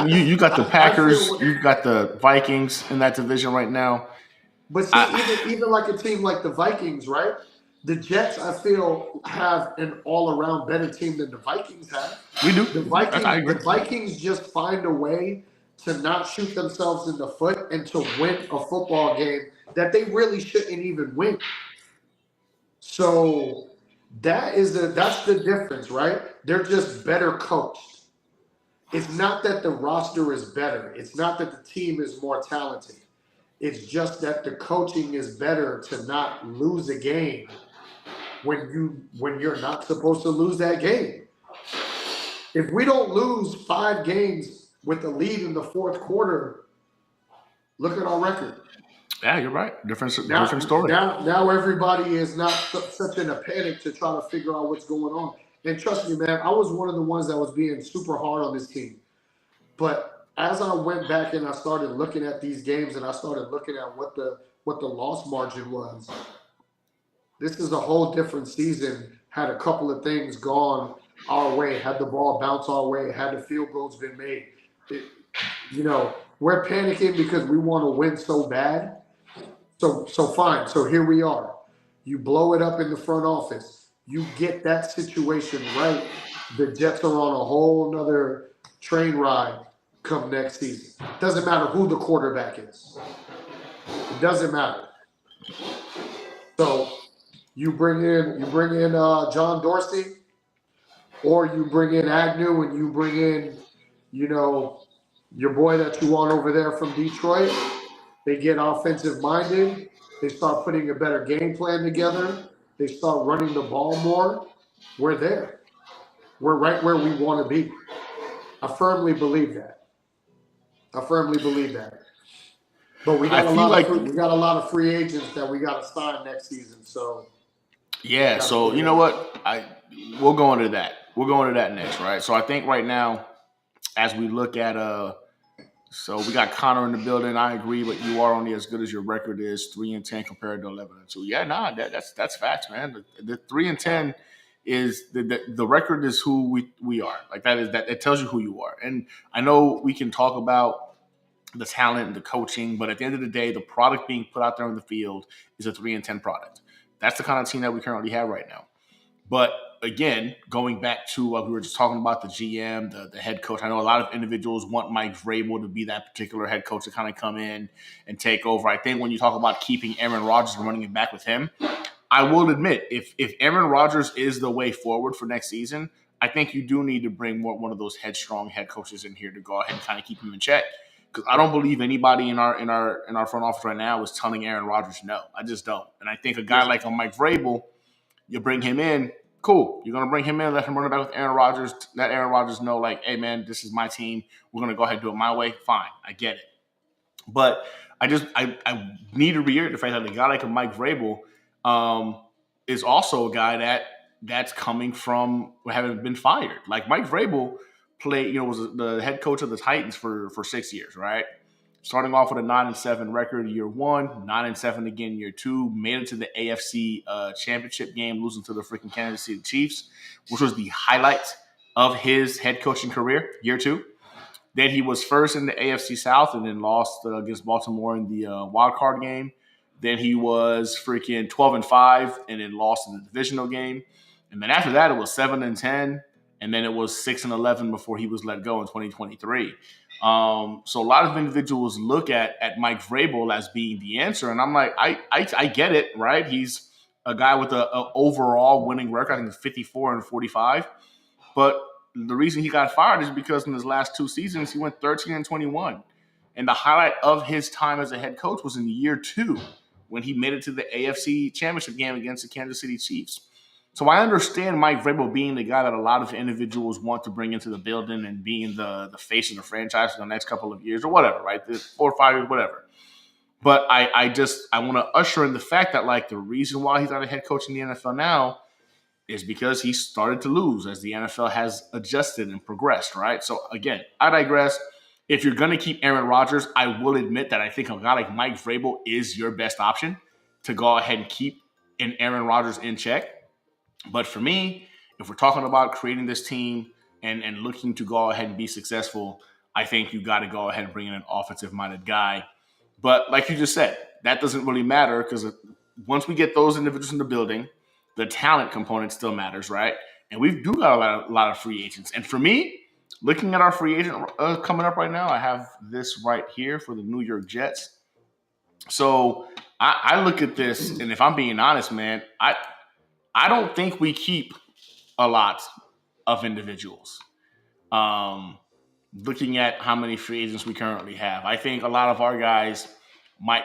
You got the I feel Packers, you got the Vikings in that division right now. But see, I, even like a team like the Vikings, right? The Jets, I feel, have an all around better team than the Vikings have. we do. I The agree. Vikings just find a way to not shoot themselves in the foot and to win a football game that they really shouldn't even win. So that's the difference, right? They're just better coached. It's not that the roster is better. It's not that the team is more talented. It's just that the coaching is better to not lose a game when you're not supposed to lose that game. If we don't lose 5 games with the lead in the fourth quarter, look at our record. Yeah, you're right. Now, Different story. now everybody is not such in a panic to try to figure out what's going on. And trust me, man, I was one of the ones that was being super hard on this team. But as I went back and I started looking at these games and I started looking at what the loss margin was, this is a whole different season. Had a couple of things gone our way, had the ball bounce our way, had the field goals been made. It, we're panicking because we want to win so bad. So fine. So here we are. You blow it up in the front office. You get that situation right. The Jets are on a whole nother train ride come next season. Doesn't matter who the quarterback is. It doesn't matter. So you bring in John Dorsey, or you bring in Agnew, and you bring in, you know, your boy that you want over there from Detroit. They get offensive minded. They start putting a better game plan together. They start running the ball more. We're there. We're right where we want to be. I firmly believe that. I firmly believe that. But we I got a feel lot of like we got a lot of free agents that we got to sign next season. So we yeah. got to So you figure know that out. what? We'll go into that. We'll go into that next, right? So I think right now, as we look at so we got Connor in the building. I agree, but you are only as good as your record is, 3-10 compared to 11-2. Yeah, nah, that's facts, man. The 3-10 is the record is who we are. Like that is that it tells you who you are. And I know we can talk about the talent and the coaching, but at the end of the day, the product being put out there on the field is a 3-10 product. That's the kind of team that we currently have right now. But again, going back to what we were just talking about, the GM, the head coach. I know a lot of individuals want Mike Vrabel to be that particular head coach to kind of come in and take over. I think when you talk about keeping Aaron Rodgers and running it back with him, I will admit, if Aaron Rodgers is the way forward for next season, I think you do need to bring one of those headstrong head coaches in here to go ahead and kind of keep him in check. Because I don't believe anybody in our front office right now is telling Aaron Rodgers no. I just don't. And I think a guy like a Mike Vrabel, you bring him in, cool. You're gonna bring him in, let him run it back with Aaron Rodgers. Let Aaron Rodgers know, like, hey man, this is my team. We're gonna go ahead and do it my way. Fine, I get it. But I need to reiterate the fact that a guy like a Mike Vrabel is also a guy that's coming from having been fired. Like Mike Vrabel played, was the head coach of the Titans for 6 years, right? Starting off with a 9-7 record year one, 9-7 again year two, made it to the AFC championship game, losing to the freaking Kansas City Chiefs, which was the highlight of his head coaching career, year two. Then he was first in the AFC South and then lost against Baltimore in the wild card game. Then he was freaking 12-5 and then lost in the divisional game. And then after that, it was 7-10, and then it was 6-11 before he was let go in 2023. So a lot of individuals look at Mike Vrabel as being the answer, and I'm like, I get it, right? He's a guy with a overall winning record. I think it's 54-45, but the reason he got fired is because in his last 2 seasons he went 13-21, and the highlight of his time as a head coach was in year two when he made it to the AFC Championship game against the Kansas City Chiefs. So I understand Mike Vrabel being the guy that a lot of individuals want to bring into the building and being the face of the franchise for the next couple of years or whatever, right? 4 or 5 years, whatever. But I want to usher in the fact that like the reason why he's not a head coach in the NFL now is because he started to lose as the NFL has adjusted and progressed, right? So again, I digress. If you're going to keep Aaron Rodgers, I will admit that I think a guy like Mike Vrabel is your best option to go ahead and keep Aaron Rodgers in check. But for me, if we're talking about creating this team and looking to go ahead and be successful, I think you got to go ahead and bring in an offensive minded guy. But like you just said, that doesn't really matter because once we get those individuals in the building, the talent component still matters, right? And we do got a lot of free agents. And for me, looking at our free agent coming up right now, I have this right here for the New York Jets. So I look at this, and if I'm being honest, man, I don't think we keep a lot of individuals. Um, Looking at how many free agents we currently have, I think a lot of our guys might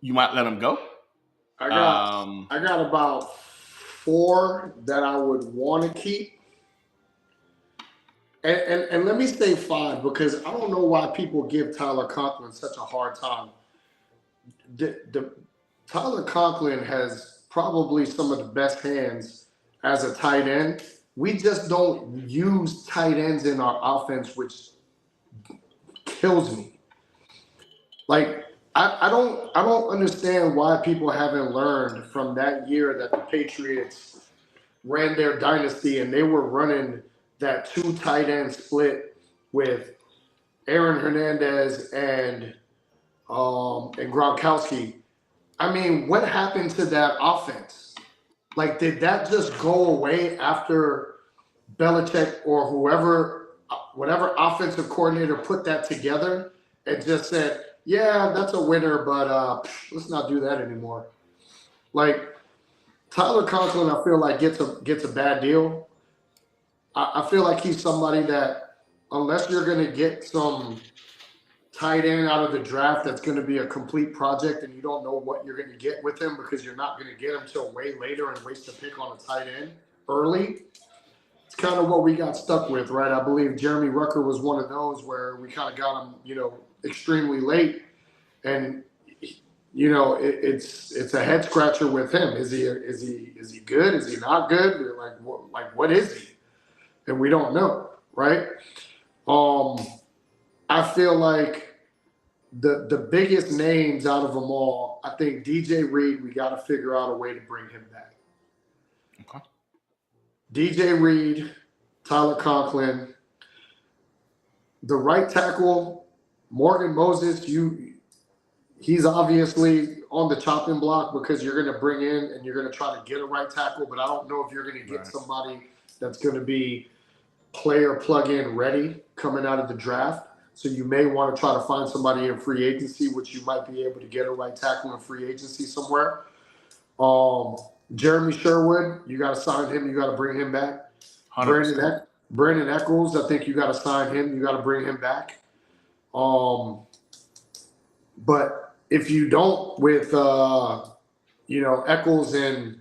you might let them go. I got Um, I got about four that I would want to keep. And let me say five because I don't know why people give Tyler Conklin such a hard time. The Tyler Conklin has probably some of the best hands as a tight end. We just don't use tight ends in our offense, which kills me. Like I don't understand why people haven't learned from that year that the Patriots ran their dynasty and they were running that two tight end split with Aaron Hernandez and Gronkowski. I mean, what happened to that offense? Like, did that just go away after Belichick or whoever, whatever offensive coordinator put that together and just said, "Yeah, that's a winner, but let's not do that anymore." Like Tyler Conklin, I feel like gets a bad deal. I feel like he's somebody that unless you're going to get some tight end out of the draft that's going to be a complete project and you don't know what you're going to get with him because you're not going to get him till way later and waste a pick on a tight end early. It's kind of what we got stuck with, right? I believe Jeremy Rucker was one of those where we kind of got him, extremely late, and it's a head scratcher with him. Is he good? Is he not good? What is he? And we don't know, right? Um, I feel like the biggest names out of them all, I think DJ Reed, we got to figure out a way to bring him back. okay. DJ Reed, Tyler Conklin, the right tackle, Morgan Moses, he's obviously on the chopping block because you're going to bring in and you're going to try to get a right tackle, but I don't know if you're going to get Right. somebody that's going to be player plug-in ready coming out of the draft. So you may want to try to find somebody in free agency, which you might be able to get a right tackle in free agency somewhere. Um, Jeremy Sherwood, you got to sign him. You got to bring him back. 100%. Brandon Eccles, I think you got to sign him. You got to bring him back. But if you don't, with Eccles and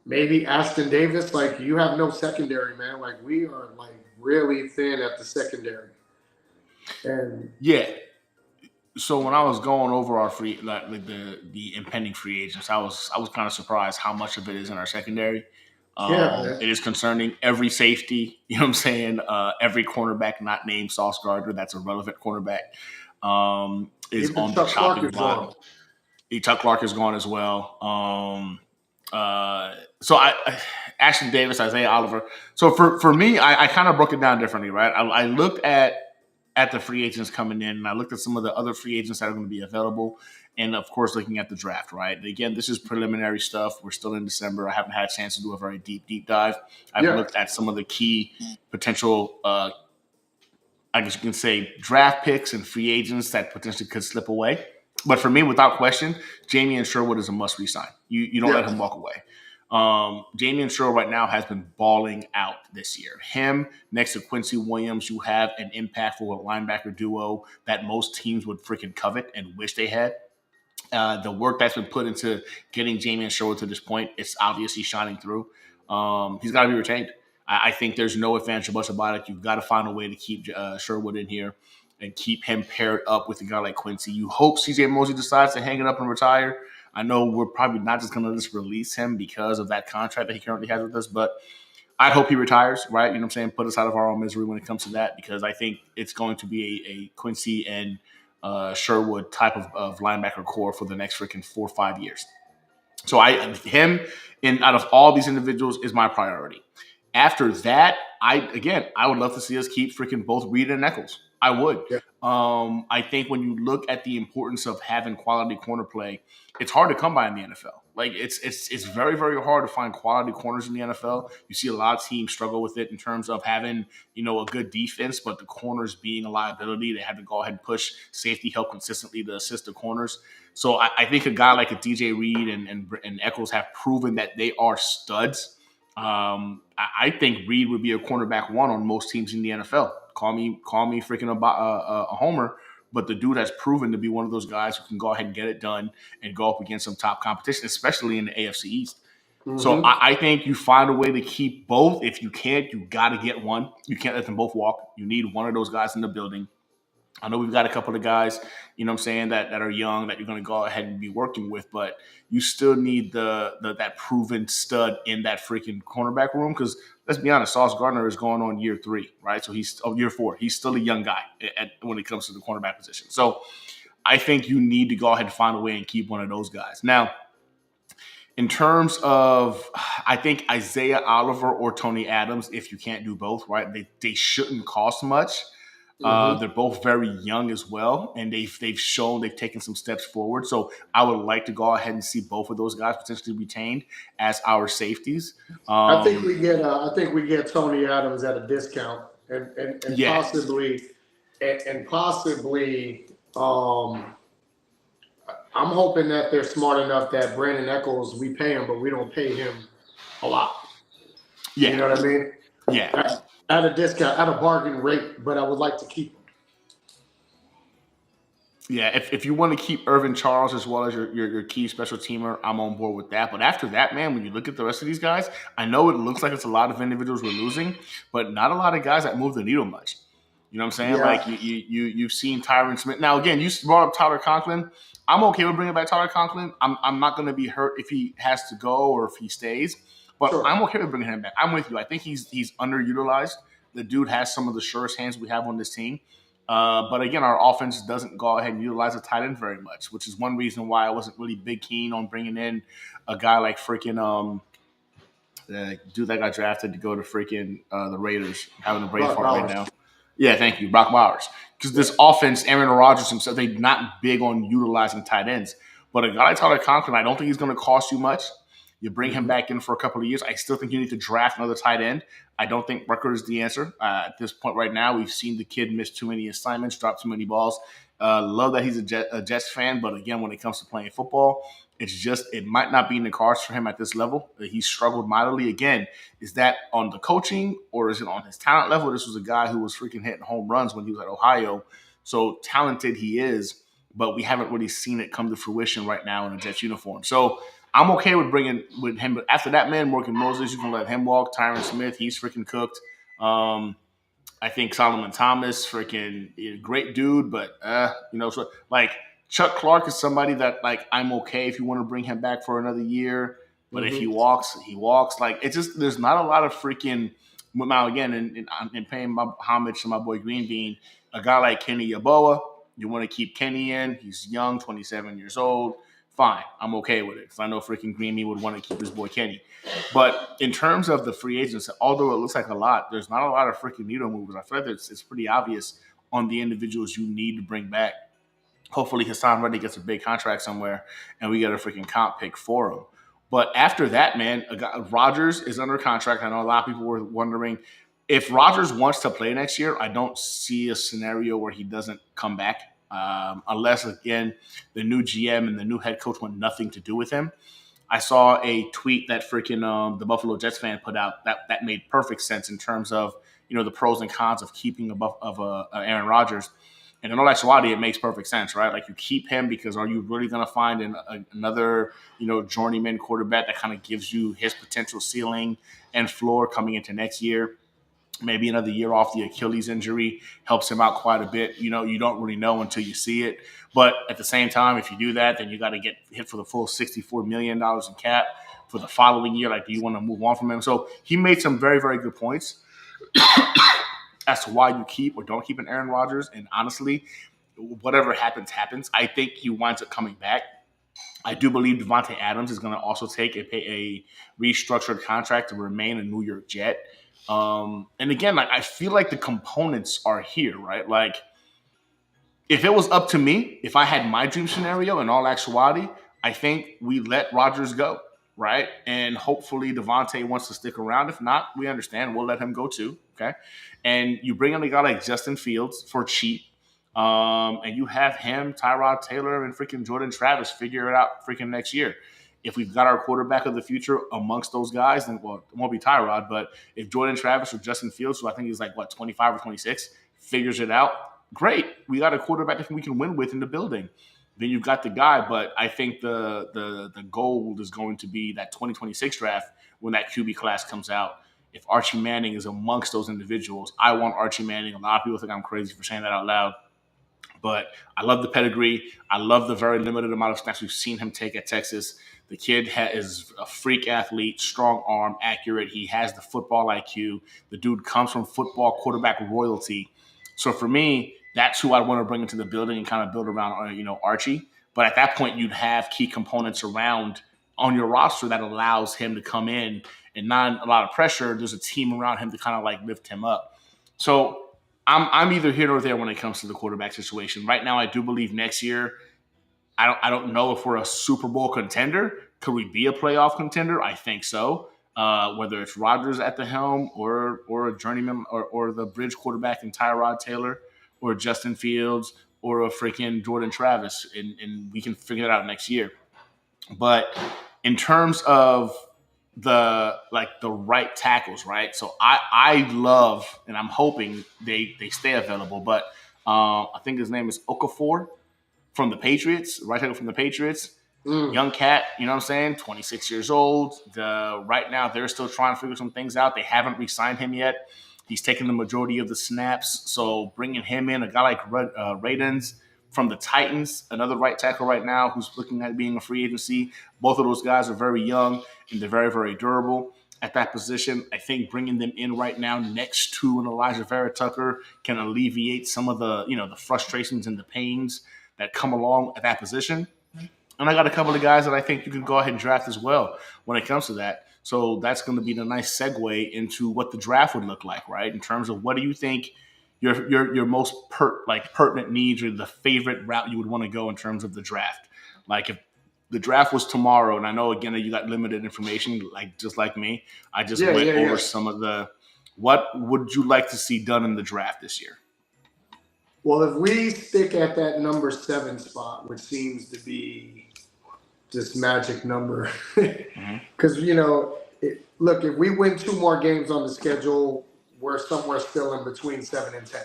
maybe Ashton Davis, like you have no secondary, man. Like we are like really thin at the secondary. And Yeah. So when I was going over our like the impending free agents, I was kind of surprised how much of it is in our secondary. yeah, man. It is concerning every safety. You know what I'm saying? Every cornerback not named Sauce Gardner, that's a relevant cornerback, is Even on the Chuck Clark chopping is block. gone. Chuck Clark is gone as well. So Ashton Davis, Isaiah Oliver. So for me, I kind of broke it down differently, right? I looked at the free agents coming in, and I looked at some of the other free agents that are going to be available, and of course, looking at the draft. Right, again, this is preliminary stuff. We're still in December. I haven't had a chance to do a very deep dive. I've Yeah. looked at some of the key potential, I guess you can say, draft picks and free agents that potentially could slip away. But for me, without question, Jamie Sherwood is a must resign. You don't let Yeah. him walk away. Jamie Sherwood right now has been balling out this year. Him next to Quincy Williams, you have an impactful linebacker duo that most teams would freaking covet and wish they had. The work that's been put into getting Jamie Sherwood to this point, it's obviously shining through. He's got to be retained. I think there's no advantage or much about it. You've got to find a way to keep Sherwood in here and keep him paired up with a guy like Quincy. You hope CJ Mosley decides to hang it up and retire. I know we're probably not just going to just release him because of that contract that he currently has with us, but I hope he retires, right? You know what I'm saying? Put us out of our own misery when it comes to that, because I think it's going to be a Quincy and Sherwood type of linebacker core for the next freaking 4 or 5 years. So him in out of all these individuals is my priority. After that, I would love to see us keep freaking both Reed and Eccles. I would. Yeah. I think when you look at the importance of having quality corner play, it's hard to come by in the NFL. Like it's very very hard to find quality corners in the NFL. You see a lot of teams struggle with it in terms of having a good defense, but the corners being a liability. They have to go ahead and push safety help consistently to assist the corners. So I think a guy like a DJ Reed and Eccles have proven that they are studs. I think Reed would be a cornerback one on most teams in the NFL. Call me freaking a homer, but the dude has proven to be one of those guys who can go ahead and get it done and go up against some top competition, especially in the AFC East. So Mm-hmm. I think you find a way to keep both. If you can't, you got to get one. You can't let them both walk. You need one of those guys in the building. I know we've got a couple of guys, what I'm saying, that are young that you're going to go ahead and be working with, but you still need the that proven stud in that freaking cornerback room because let's be honest, Sauce Gardner is going on year 3, right? So year 4. He's still a young guy when it comes to the cornerback position. So I think you need to go ahead and find a way and keep one of those guys. Now, in terms of, I think Isaiah Oliver or Tony Adams, if you can't do both, right? They shouldn't cost much. Mm-hmm. They're both very young as well, and they've shown they've taken some steps forward. So I would like to go ahead and see both of those guys potentially retained as our safeties. Um, I think we get Tony Adams at a discount, and yeah, possibly and possibly. I'm hoping that they're smart enough that Brandon Eccles, we pay him, but we don't pay him a lot. You yeah, know what I mean? yeah. At a discount, at a bargain rate, but I would like to keep him. Yeah, if you want to keep Irvin Charles as well as your key special teamer, I'm on board with that. But after that, man, when you look at the rest of these guys, I know it looks like it's a lot of individuals we're losing, but not a lot of guys that move the needle much. You know what I'm saying? Yeah, Like you've seen Tyron Smith. Now again, you brought up Tyler Conklin. I'm okay with bringing back Tyler Conklin. I'm not going to be hurt if he has to go or if he stays, but sure. I'm okay with bringing him back. I'm with you. I think he's underutilized. The dude has some of the surest hands we have on this team. But again, our offense doesn't go ahead and utilize a tight end very much, which is one reason why I wasn't really big keen on bringing in a guy like freaking dude that got drafted to go to freaking the Raiders. I'm having a brain Brock fart right Bowers. now. Yeah, thank you, Brock Bowers. Because Yeah. this offense, Aaron Rodgers himself, they're not big on utilizing tight ends. But a guy like Tyler Conklin, I don't think he's going to cost you much. You bring him Mm-hmm. back in for a couple of years. I still think you need to draft another tight end. I don't think Rucker is the answer. At this point right now, we've seen the kid miss too many assignments, drop too many balls. Love that he's a Jets fan, but again, when it comes to playing football, it might not be in the cards for him at this level. He struggled mightily. Again, is that on the coaching or is it on his talent level? This was a guy who was freaking hitting home runs when he was at Ohio. So talented he is, but we haven't really seen it come to fruition right now in a Jets uniform. So I'm okay with bringing with him, but after that, man, Morgan Moses, you can let him walk. Tyron Smith, he's freaking cooked. I think Solomon Thomas, freaking great dude, but so like Chuck Clark is somebody that like I'm okay if you want to bring him back for another year, but if he Mm-hmm. walks, he walks. Like it's just there's not a lot of freaking now again in paying my homage to my boy Green Bean, a guy like Kenny Yaboa, you want to keep Kenny in. He's young, 27 years old. Fine, I'm okay with it because I know freaking Green Bean would want to keep his boy Kenny. But in terms of the free agents, although it looks like a lot, there's not a lot of freaking needle movers. I feel like it's pretty obvious on the individuals you need to bring back. Hopefully, Hassan Reddick gets a big contract somewhere, and we get a freaking comp pick for him. But after that, man, Rodgers is under contract. I know a lot of people were wondering if Rodgers wants to play next year. I don't see a scenario where he doesn't come back, unless again the new GM and the new head coach want nothing to do with him. I saw a tweet that freaking the Buffalo Jets fan put out that made perfect sense in terms of the pros and cons of keeping Aaron Rodgers. And in all actuality, it makes perfect sense, right? Like you keep him because are you really going to find another journeyman quarterback that kind of gives you his potential ceiling and floor coming into next year? Maybe another year off the Achilles injury helps him out quite a bit. You don't really know until you see it. But at the same time, if you do that, then you got to get hit for the full $64 million in cap for the following year. Like, do you want to move on from him? So he made some very, very good points as to why you keep or don't keep an Aaron Rodgers. And honestly, whatever happens, happens. I think he winds up coming back. I do believe Devontae Adams is going to also take a restructured contract to remain a New York Jet. And again, like I feel like the components are here, right? Like if it was up to me, if I had my dream scenario in all actuality, I think we let Rodgers go, right? And hopefully Devontae wants to stick around. If not, we understand. We'll let him go too. Okay. And you bring in a guy like Justin Fields for cheap. And you have him, Tyrod Taylor, and freaking Jordan Travis figure it out freaking next year. If we've got our quarterback of the future amongst those guys, then well, it won't be Tyrod, but if Jordan Travis or Justin Fields, who I think he's like what 25 or 26, figures it out, great. We got a quarterback that we can win with in the building. Then you've got the guy, but I think the gold is going to be that 2026 draft when that QB class comes out. If Archie Manning is amongst those individuals, I want Archie Manning. A lot of people think I'm crazy for saying that out loud. But I love the pedigree. I love the very limited amount of snaps we've seen him take at Texas. The kid is a freak athlete, strong arm, accurate. He has the football IQ. The dude comes from football quarterback royalty. So for me, that's who I want to bring into the building and kind of build around, Archie. But at that point, you'd have key components around on your roster that allows him to come in and not a lot of pressure. There's a team around him to kind of like lift him up. So I'm either here or there when it comes to the quarterback situation. Right now, I do believe next year. I don't know if we're a Super Bowl contender. Could we be a playoff contender? I think so. Whether it's Rodgers at the helm or a journeyman or the bridge quarterback in Tyrod Taylor or Justin Fields or a freaking Jordan Travis, and we can figure it out next year. But in terms of the right tackles, right? So I love and I'm hoping they stay available. But I think his name is Okafor from the Patriots, right tackle from the Patriots. Young cat, you know what I'm saying? 26 years old. Right now, they're still trying to figure some things out. They haven't re-signed him yet. He's taken the majority of the snaps. So bringing him in, a guy like Radens from the Titans, another right tackle right now who's looking at being a free agency. Both of those guys are very young and they're very, very durable at that position. I think bringing them in right now next to an Elijah Vera Tucker can alleviate some of the frustrations and the pains that come along at that position. And I got a couple of guys that I think you can go ahead and draft as well when it comes to that. So that's going to be the nice segue into what the draft would look like, right? In terms of what do you think your most pertinent needs or the favorite route you would want to go in terms of the draft? Like if the draft was tomorrow, and I know again that you got limited information, like just like me, I just went over some of what would you like to see done in the draft this year? Well, if we stick at that number 7 spot, which seems to be this magic number, because look, if we win 2 more games on the schedule, we're somewhere still in between 7 and 10,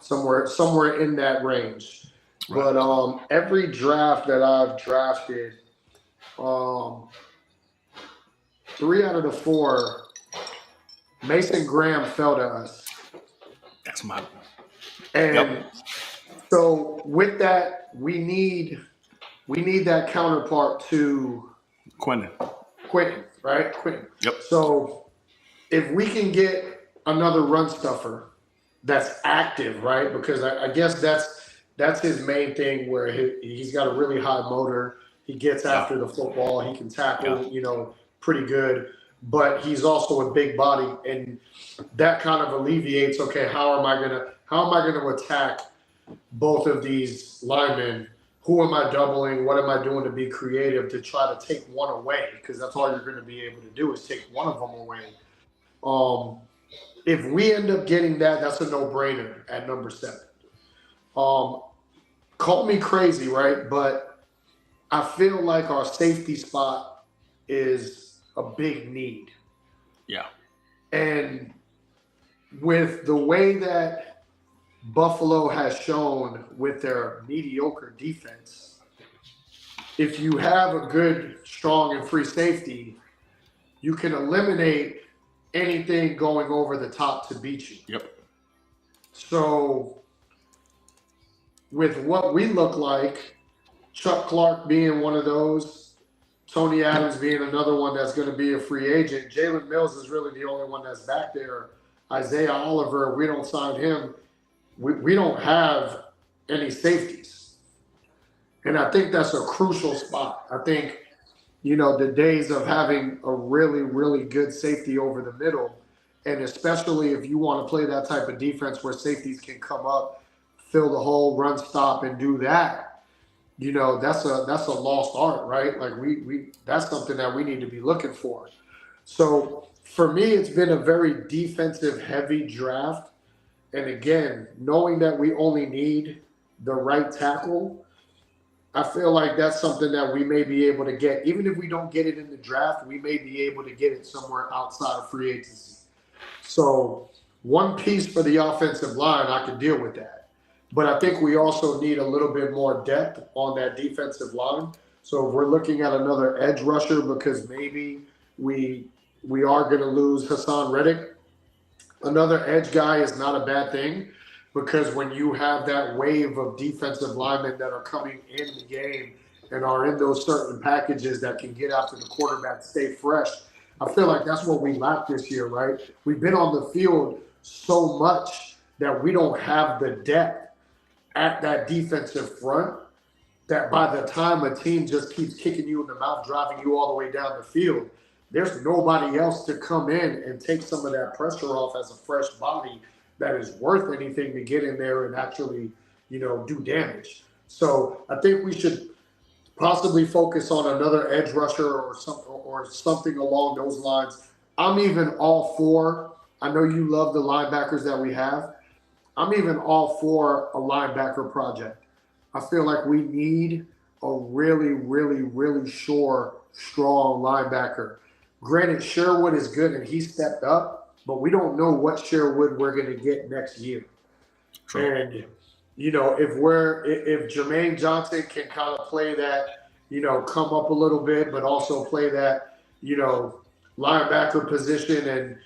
somewhere in that range. Right. But every draft that I've drafted, 3 out of the 4, Mason Graham fell to us. That's my. And so with that, we need that counterpart to Quentin, right? Quentin. Yep. So if we can get another run stuffer that's active, right? Because I guess that's his main thing, where he's got a really high motor. He gets after the football. He can tackle, pretty good. But he's also a big body, and that kind of alleviates. Okay, how am I gonna attack both of these linemen? Who am I doubling? What am I doing to be creative to try to take one away? Because that's all you're going to be able to do is take one of them away. If we end up getting that, that's a no-brainer at number 7. Call me crazy, right? But I feel like our safety spot is a big need. Yeah. And with the way that Buffalo has shown with their mediocre defense, if you have a good, strong, and free safety, you can eliminate anything going over the top to beat you. Yep. So with what we look like, Chuck Clark being one of those, Tony Adams being another one that's going to be a free agent, Jalen Mills is really the only one that's back there. Isaiah Oliver, we don't sign him. We don't have any safeties. And I think that's a crucial spot. I think, the days of having a really, really good safety over the middle, and especially if you want to play that type of defense where safeties can come up, fill the hole, run, stop, and do that, that's a lost art, right? Like we that's something that we need to be looking for. So for me, it's been a very defensive heavy draft. And again, knowing that we only need the right tackle, I feel like that's something that we may be able to get. Even if we don't get it in the draft, we may be able to get it somewhere outside of free agency. So one piece for the offensive line, I can deal with that. But I think we also need a little bit more depth on that defensive line. So if we're looking at another edge rusher, because maybe we are going to lose Hassan Reddick, another edge guy is not a bad thing, because when you have that wave of defensive linemen that are coming in the game and are in those certain packages that can get after the quarterback, stay fresh, I feel like that's what we lacked this year, right? We've been on the field so much that we don't have the depth at that defensive front that by the time a team just keeps kicking you in the mouth, driving you all the way down the field, there's nobody else to come in and take some of that pressure off as a fresh body that is worth anything to get in there and actually, do damage. So I think we should possibly focus on another edge rusher or something along those lines. I'm even all for. I know you love the linebackers that we have. I'm even all for a linebacker project. I feel like we need a really, really, really sure, strong linebacker. Granted, Sherwood is good and he stepped up, but we don't know what Sherwood we're going to get next year. True. And if Jermaine Johnson can kind of play that, come up a little bit, but also play that, linebacker position, and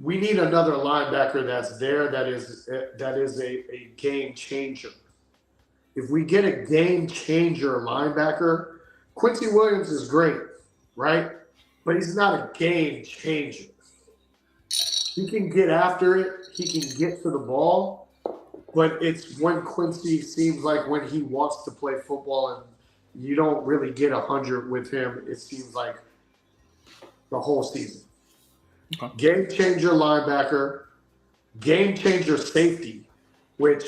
we need another linebacker that's there that is a game changer. If we get a game changer linebacker, Quincy Williams is great, right? But he's not a game changer. He can get after it. He can get to the ball. But it's when Quincy seems like when he wants to play football and you don't really get 100 with him, it seems like the whole season. Okay. Game changer linebacker, game changer safety, which,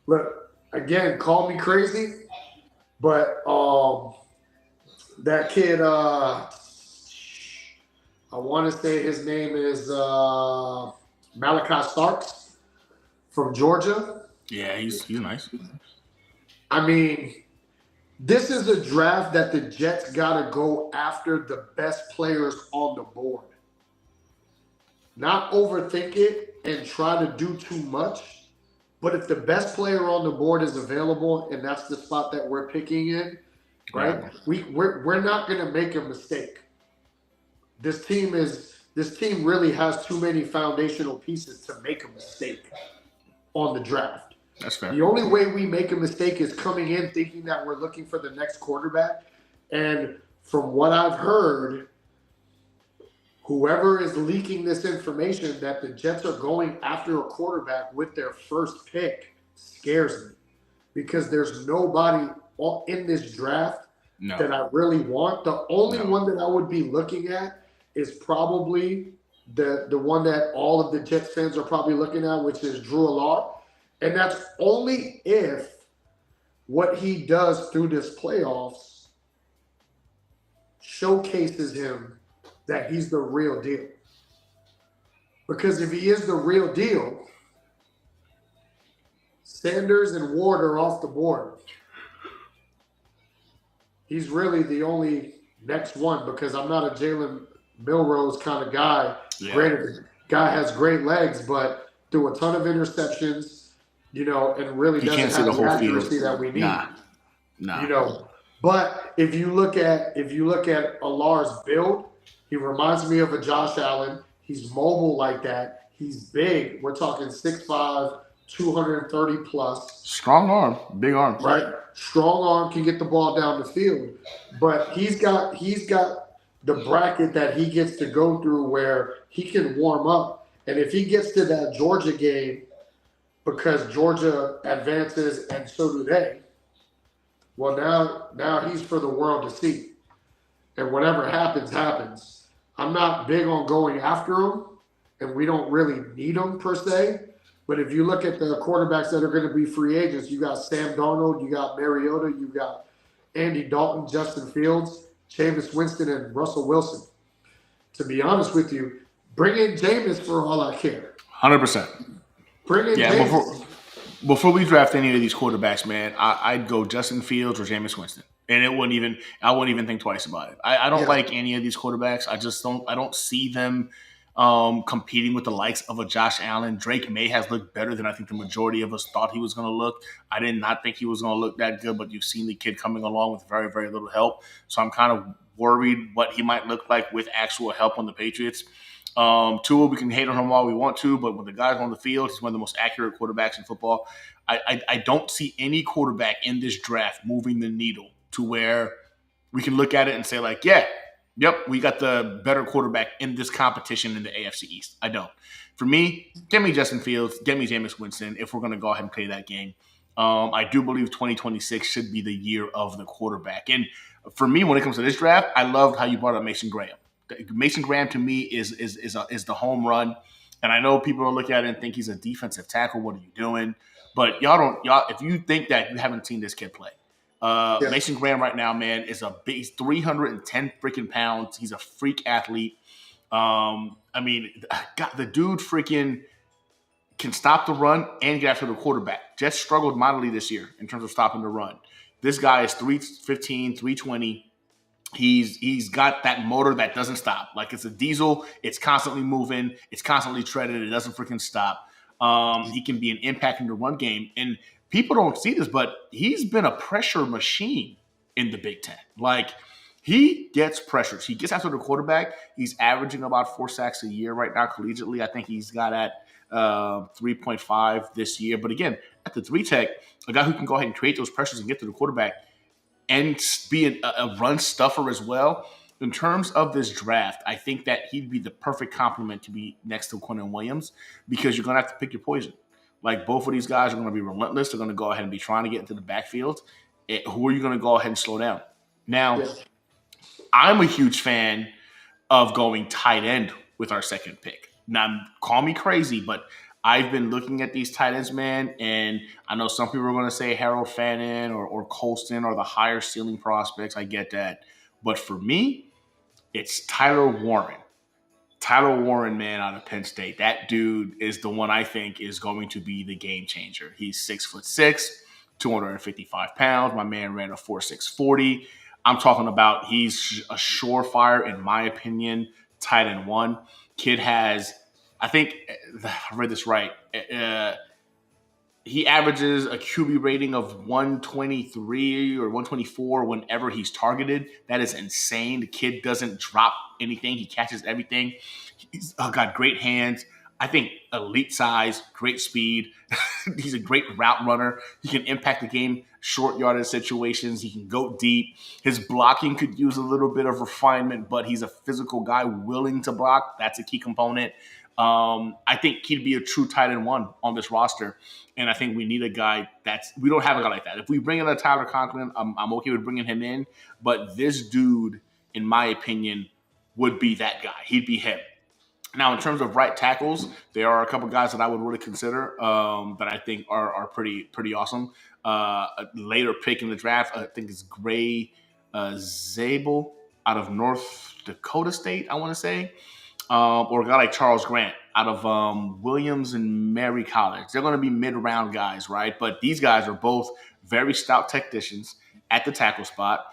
look, again, call me crazy, but that kid, I want to say his name is Malachi Starks from Georgia. Yeah, he's nice. I mean, this is a draft that the Jets got to go after the best players on the board. Not overthink it and try to do too much. But if the best player on the board is available and that's the spot that we're picking in, right? Yeah. We're not going to make a mistake. This team really has too many foundational pieces to make a mistake on the draft. That's fair. The only way we make a mistake is coming in thinking that we're looking for the next quarterback. And from what I've heard, whoever is leaking this information that the Jets are going after a quarterback with their first pick scares me, because there's nobody in this draft that I really want. The only one that I would be looking at is probably the one that all of the Jets fans are probably looking at, which is Drew Allard. And that's only if what he does through this playoffs showcases him that he's the real deal. Because if he is the real deal, Sanders and Ward are off the board. He's really the only next one, because I'm not a Jalen Milrose kind of guy. Yeah. Granted, guy has great legs, but threw a ton of interceptions, and really doesn't have the accuracy that we need. Nah. But if you look at Allar's build, he reminds me of a Josh Allen. He's mobile like that. He's big. We're talking 6'5", 230 plus. Strong arm, big arm. Right? Strong arm, can get the ball down the field. But he's got the bracket that he gets to go through where he can warm up. And if he gets to that Georgia game, because Georgia advances and so do they, Well, now he's for the world to see, and whatever happens, happens. I'm not big on going after him, and we don't really need him per se. But if you look at the quarterbacks that are going to be free agents, you got Sam Darnold, you got Mariota, you got Andy Dalton, Justin Fields, Jameis Winston, and Russell Wilson. To be honest with you, bring in Jameis for all I care. 100%. Bring in Yeah, Jameis. before we draft any of these quarterbacks, man, I'd go Justin Fields or Jameis Winston, and I wouldn't even think twice about it. I don't Yeah, like any of these quarterbacks. I don't see them competing with the likes of a Josh Allen. Drake May has looked better than I think the majority of us thought he was going to look. I did not think he was going to look that good, but you've seen the kid coming along with very, very little help. So I'm kind of worried what he might look like with actual help on the Patriots. Tua, we can hate on him all we want to, but when the guy's on the field, he's one of the most accurate quarterbacks in football. I don't see any quarterback in this draft moving the needle to where we can look at it and say, like, yeah, yep, we got the better quarterback in this competition in the AFC East. I don't. For me, get me Justin Fields, get me Jameis Winston if we're going to go ahead and play that game. I do believe 2026 should be the year of the quarterback. And for me, when it comes to this draft, I loved how you brought up Mason Graham. Mason Graham to me is the home run. And I know people are looking at it and think he's a defensive tackle. What are you doing? But y'all, if you think that you haven't seen this kid play, yeah, Mason Graham right now, man, is a big. He's 310 freaking pounds. He's a freak athlete. I mean, God, the dude freaking can stop the run and get after the quarterback. Jets struggled mightily this year in terms of stopping the run. This guy is 315, 320. He's got that motor that doesn't stop. Like it's a diesel. It's constantly moving. It's constantly treaded. It doesn't freaking stop. He can be an impact in the run game. And people don't see this, but he's been a pressure machine in the Big Ten. Like he gets pressures. He gets after the quarterback. He's averaging about 4 sacks a year right now collegiately. I think he's got at 3.5 this year. But again, at the three tech, a guy who can go ahead and create those pressures and get to the quarterback and be a run stuffer as well. In terms of this draft, I think that he'd be the perfect complement to be next to Quentin Williams because you're going to have to pick your poison. Like both of these guys are going to be relentless. They're going to go ahead and be trying to get into the backfield. Who are you going to go ahead and slow down? Now, yeah. I'm a huge fan of going tight end with our second pick. Now, call me crazy, but I've been looking at these tight ends, man, and I know some people are going to say Harold Fannin or Colston are the higher ceiling prospects. I get that. But for me, it's Tyler Warren. Tyler Warren, man, out of Penn State. That dude is the one I think is going to be the game changer. He's 6'6", 255 pounds. My man ran a 4.6 40. I'm talking about he's a surefire, in my opinion, tight end one. Kid has, I think, I read this right. He averages a QB rating of 123 or 124 whenever he's targeted. That is insane. The kid doesn't drop anything. He catches everything. He's got great hands. I think elite size, great speed. He's a great route runner. He can impact the game, short yardage situations. He can go deep. His blocking could use a little bit of refinement, but he's a physical guy willing to block. That's a key component. I think he'd be a true tight end one on this roster. And I think we need a guy we don't have a guy like that. If we bring in a Tyler Conklin, I'm okay with bringing him in. But this dude, in my opinion, would be that guy. He'd be him. Now, in terms of right tackles, there are a couple guys that I would really consider that I think are pretty awesome. A later pick in the draft, I think it's Gray Zabel out of North Dakota State, I want to say. Or a guy like Charles Grant out of Williams and Mary College. They're going to be mid-round guys, right? But these guys are both very stout technicians at the tackle spot.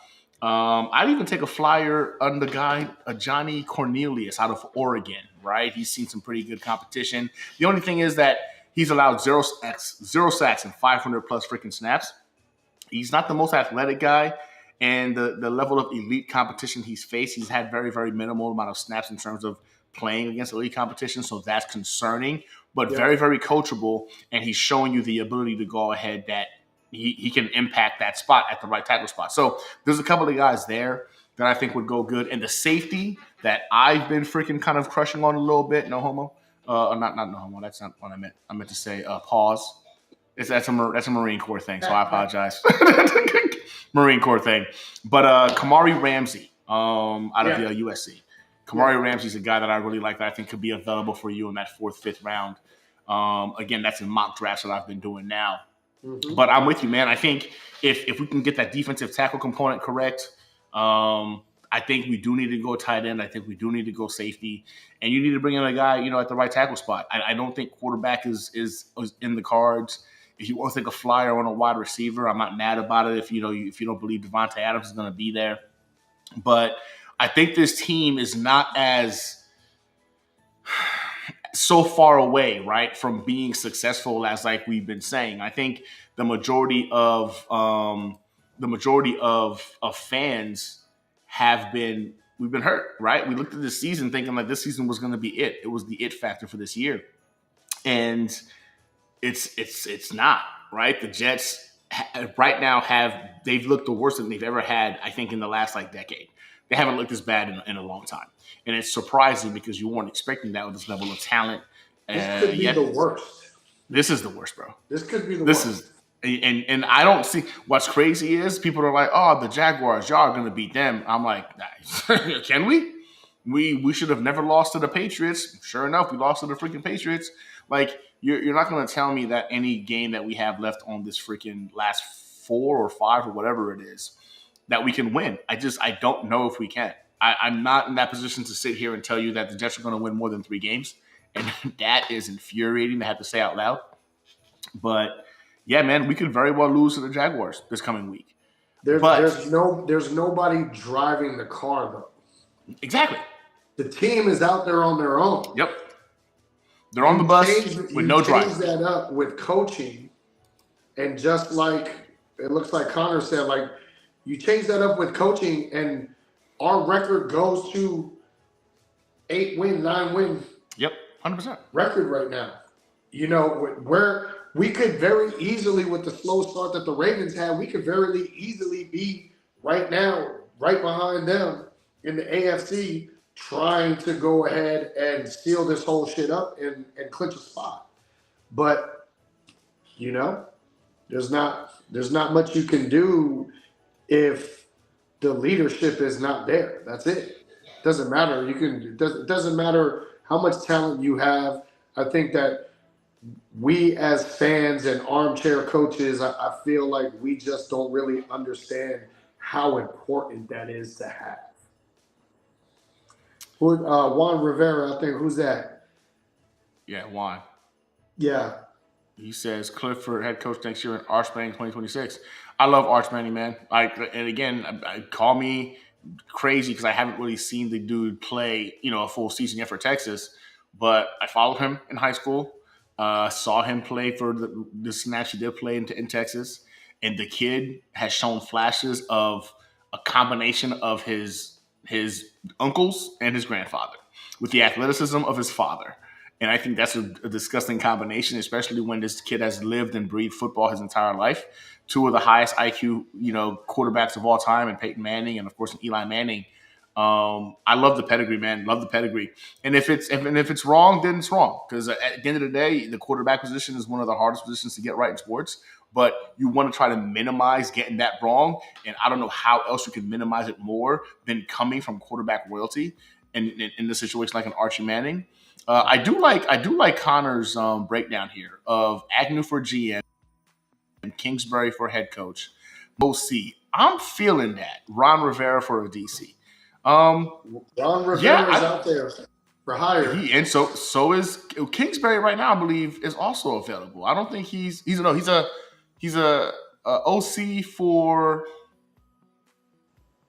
I'd even take a flyer on the guy, Johnny Cornelius out of Oregon, right? He's seen some pretty good competition. The only thing is that he's allowed zero sacks and 500 plus freaking snaps. He's not the most athletic guy, and the level of elite competition he's faced, he's had very, very minimal amount of snaps in terms of playing against elite competition, so that's concerning, but Yeah. very, very coachable, and he's showing you the ability to go ahead that he can impact that spot at the right tackle spot. So there's a couple of guys there that I think would go good. And the safety that I've been freaking kind of crushing on a little bit, no homo, not no homo, that's not what I meant. I meant to say pause. That's a Marine Corps thing, so I apologize. Marine Corps thing, but Kamari Ramsey, out of Yeah, USC. yeah. Kamari Ramsey's a guy that I really like that I think could be available for you in that fourth, fifth round. Again, that's in mock drafts that I've been doing now. Mm-hmm. But I'm with you, man. I think if we can get that defensive tackle component correct, I think we do need to go tight end. I think we do need to go safety, and you need to bring in a guy, at the right tackle spot. I don't think quarterback is in the cards. If you want to take a flyer on a wide receiver, I'm not mad about it. If you don't believe Devontae Adams is going to be there, but I think this team is not as so far away, right, from being successful as like we've been saying. I think the majority of fans have been we've been hurt, right? We looked at this season thinking like this season was going to be it. It was the it factor for this year, and it's not, right. The Jets right now they've looked the worst that they've ever had. I think in the last like decade, they haven't looked this bad in a long time, and it's surprising because you weren't expecting that with this level of talent. This could be Yet the worst. this is the worst, bro. This could be the This worst. is and I don't see what's crazy is people are like, oh, the Jaguars, y'all are gonna beat them. I'm like, nice. Can we? We should have never lost to the Patriots. Sure enough, we lost to the freaking Patriots. Like you're not gonna tell me that any game that we have left on this freaking last 4 or 5 or whatever it is that we can win. I don't know if we can. I'm not in that position to sit here and tell you that the Jets are going to win more than 3 games, and that is infuriating to have to say out loud. But yeah, man, we could very well lose to the Jaguars this coming week. But There's nobody driving the car though. exactly, The team is out there on their own. yep, they're on the bus with no You change driver. that up with coaching, and just like it looks like Connor said, like you change that up with coaching, and our record goes to 8-win, 9-win Yep, 100%. record right now. Where we could very easily, with the slow start that the Ravens had, we could very easily be right now, right behind them in the AFC, trying to go ahead and seal this whole shit up and clinch a spot. But there's not much you can do if the leadership is not there. That's it. Doesn't matter. It doesn't matter how much talent you have. I think that we as fans and armchair coaches, I feel like we just don't really understand how important that is to have. Juan Rivera, I think. Who's that? Yeah, Juan. Yeah. He says Clifford head coach next year in Arch Manning 2026. I love Arch Manning, man. And again, call me crazy because I haven't really seen the dude play, a full season yet for Texas. But I followed him in high school. Saw him play for the snaps he did play in Texas, and the kid has shown flashes of a combination of his uncles and his grandfather with the athleticism of his father. And I think that's a disgusting combination, especially when this kid has lived and breathed football his entire life. Two of the highest IQ, quarterbacks of all time, and Peyton Manning, and of course Eli Manning. I love the pedigree, man. Love the pedigree. And if it's wrong, then it's wrong. Because at the end of the day, the quarterback position is one of the hardest positions to get right in sports. But you want to try to minimize getting that wrong. And I don't know how else you can minimize it more than coming from quarterback royalty in the situation like an Archie Manning. I do like Connor's breakdown here of Agnew for GM and Kingsbury for head coach. OC. I'm feeling that. Ron Rivera for a DC. Ron Rivera is out there for hire. And so is Kingsbury right now. I believe is also available. I don't think he's a OC for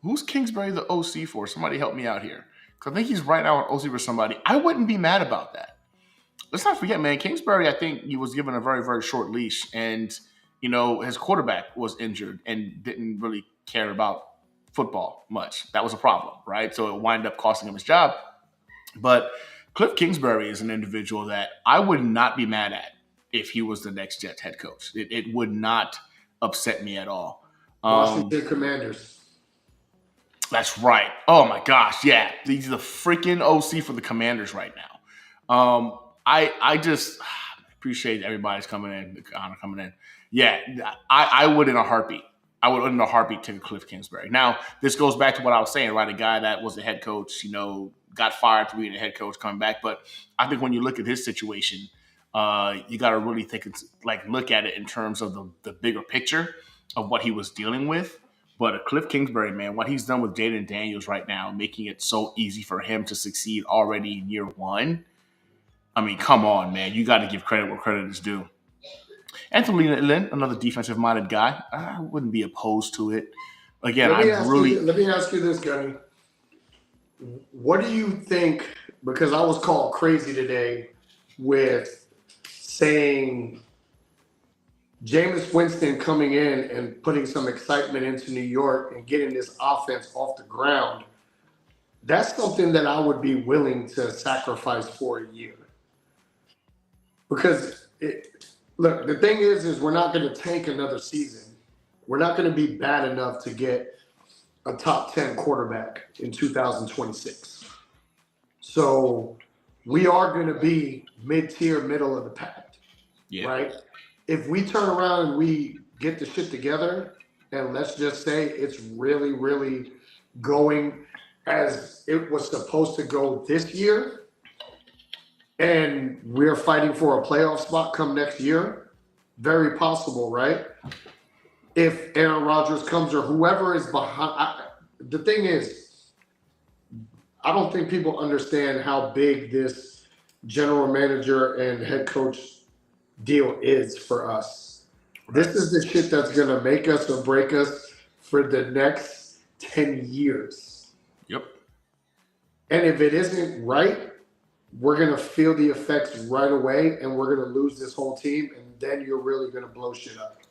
who's Kingsbury the OC for? Somebody help me out here. Because I think he's right now an OC for somebody. I wouldn't be mad about that. Let's not forget, man, Kingsbury, I think he was given a very, very short leash. And, his quarterback was injured and didn't really care about football much. That was a problem, right? So it wound up costing him his job. But Cliff Kingsbury is an individual that I would not be mad at if he was the next Jets head coach. It would not upset me at all. Washington Commanders. That's right. Oh my gosh, yeah. He's the freaking OC for the Commanders right now. I just Appreciate everybody's coming in, the honor coming in. Yeah, I would in a heartbeat. I would in a heartbeat take Cliff Kingsbury. Now, this goes back to what I was saying, right? A guy that was the head coach, got fired for being the head coach, coming back. But I think when you look at his situation, you got to really look at it in terms of the bigger picture of what he was dealing with. But Cliff Kingsbury, man, what he's done with Jaden Daniels right now, making it so easy for him to succeed already in year one. I mean, come on, man. You got to give credit where credit is due. Anthony Lynn, another defensive-minded guy. I wouldn't be opposed to it. Again, let me ask you this, Gunny. What do you think? Because I was called crazy today with saying Jameis Winston coming in and putting some excitement into New York and getting this offense off the ground. That's something that I would be willing to sacrifice for a year. Because, look, the thing is we're not going to tank another season. We're not going to be bad enough to get a top 10 quarterback in 2026. So we are going to be mid-tier, middle of the pack, right? If we turn around and we get the shit together, and let's just say it's really, really going as it was supposed to go this year, and we're fighting for a playoff spot come next year, very possible, right? If Aaron Rodgers comes or whoever is behind. The thing is, I don't think people understand how big this general manager and head coach deal is for us. This is the shit that's going to make us or break us for the next 10 years. Yep. And if it isn't right, we're going to feel the effects right away, and we're going to lose this whole team, and then you're really going to blow shit up.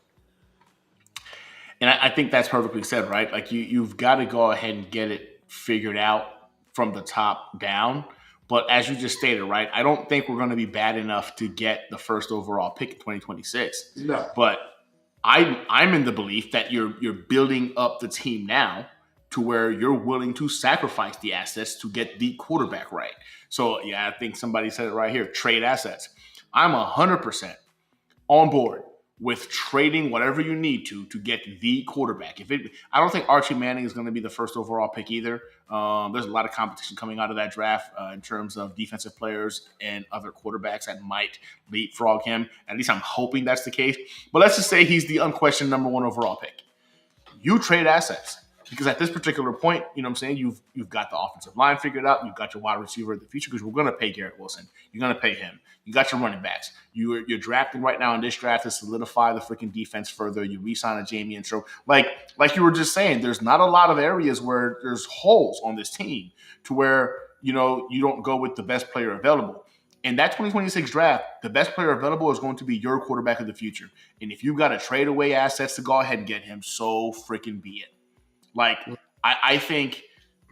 And I think that's perfectly said, right? Like you've got to go ahead and get it figured out from the top down. But as you just stated, right, I don't think we're going to be bad enough to get the first overall pick in 2026. No. But I'm in the belief that you're building up the team now to where you're willing to sacrifice the assets to get the quarterback right. So, yeah, I think somebody said it right here, trade assets. I'm 100% on board with trading whatever you need to get the quarterback. I don't think Archie Manning is going to be the first overall pick either. There's a lot of competition coming out of that draft in terms of defensive players and other quarterbacks that might leapfrog him. At least I'm hoping that's the case. But let's just say he's the unquestioned number one overall pick. You trade assets. Because at this particular point, you know what I'm saying, you've got the offensive line figured out. You've got your wide receiver in the future because we're going to pay Garrett Wilson. You're going to pay him. You got your running backs. You're drafting right now in this draft to solidify the freaking defense further. You re-sign a Jamie Intro. Like you were just saying, there's not a lot of areas where there's holes on this team to where, you don't go with the best player available. In that 2026 draft, the best player available is going to be your quarterback of the future. And if you've got to trade away assets to go ahead and get him, so freaking be it. Like, I think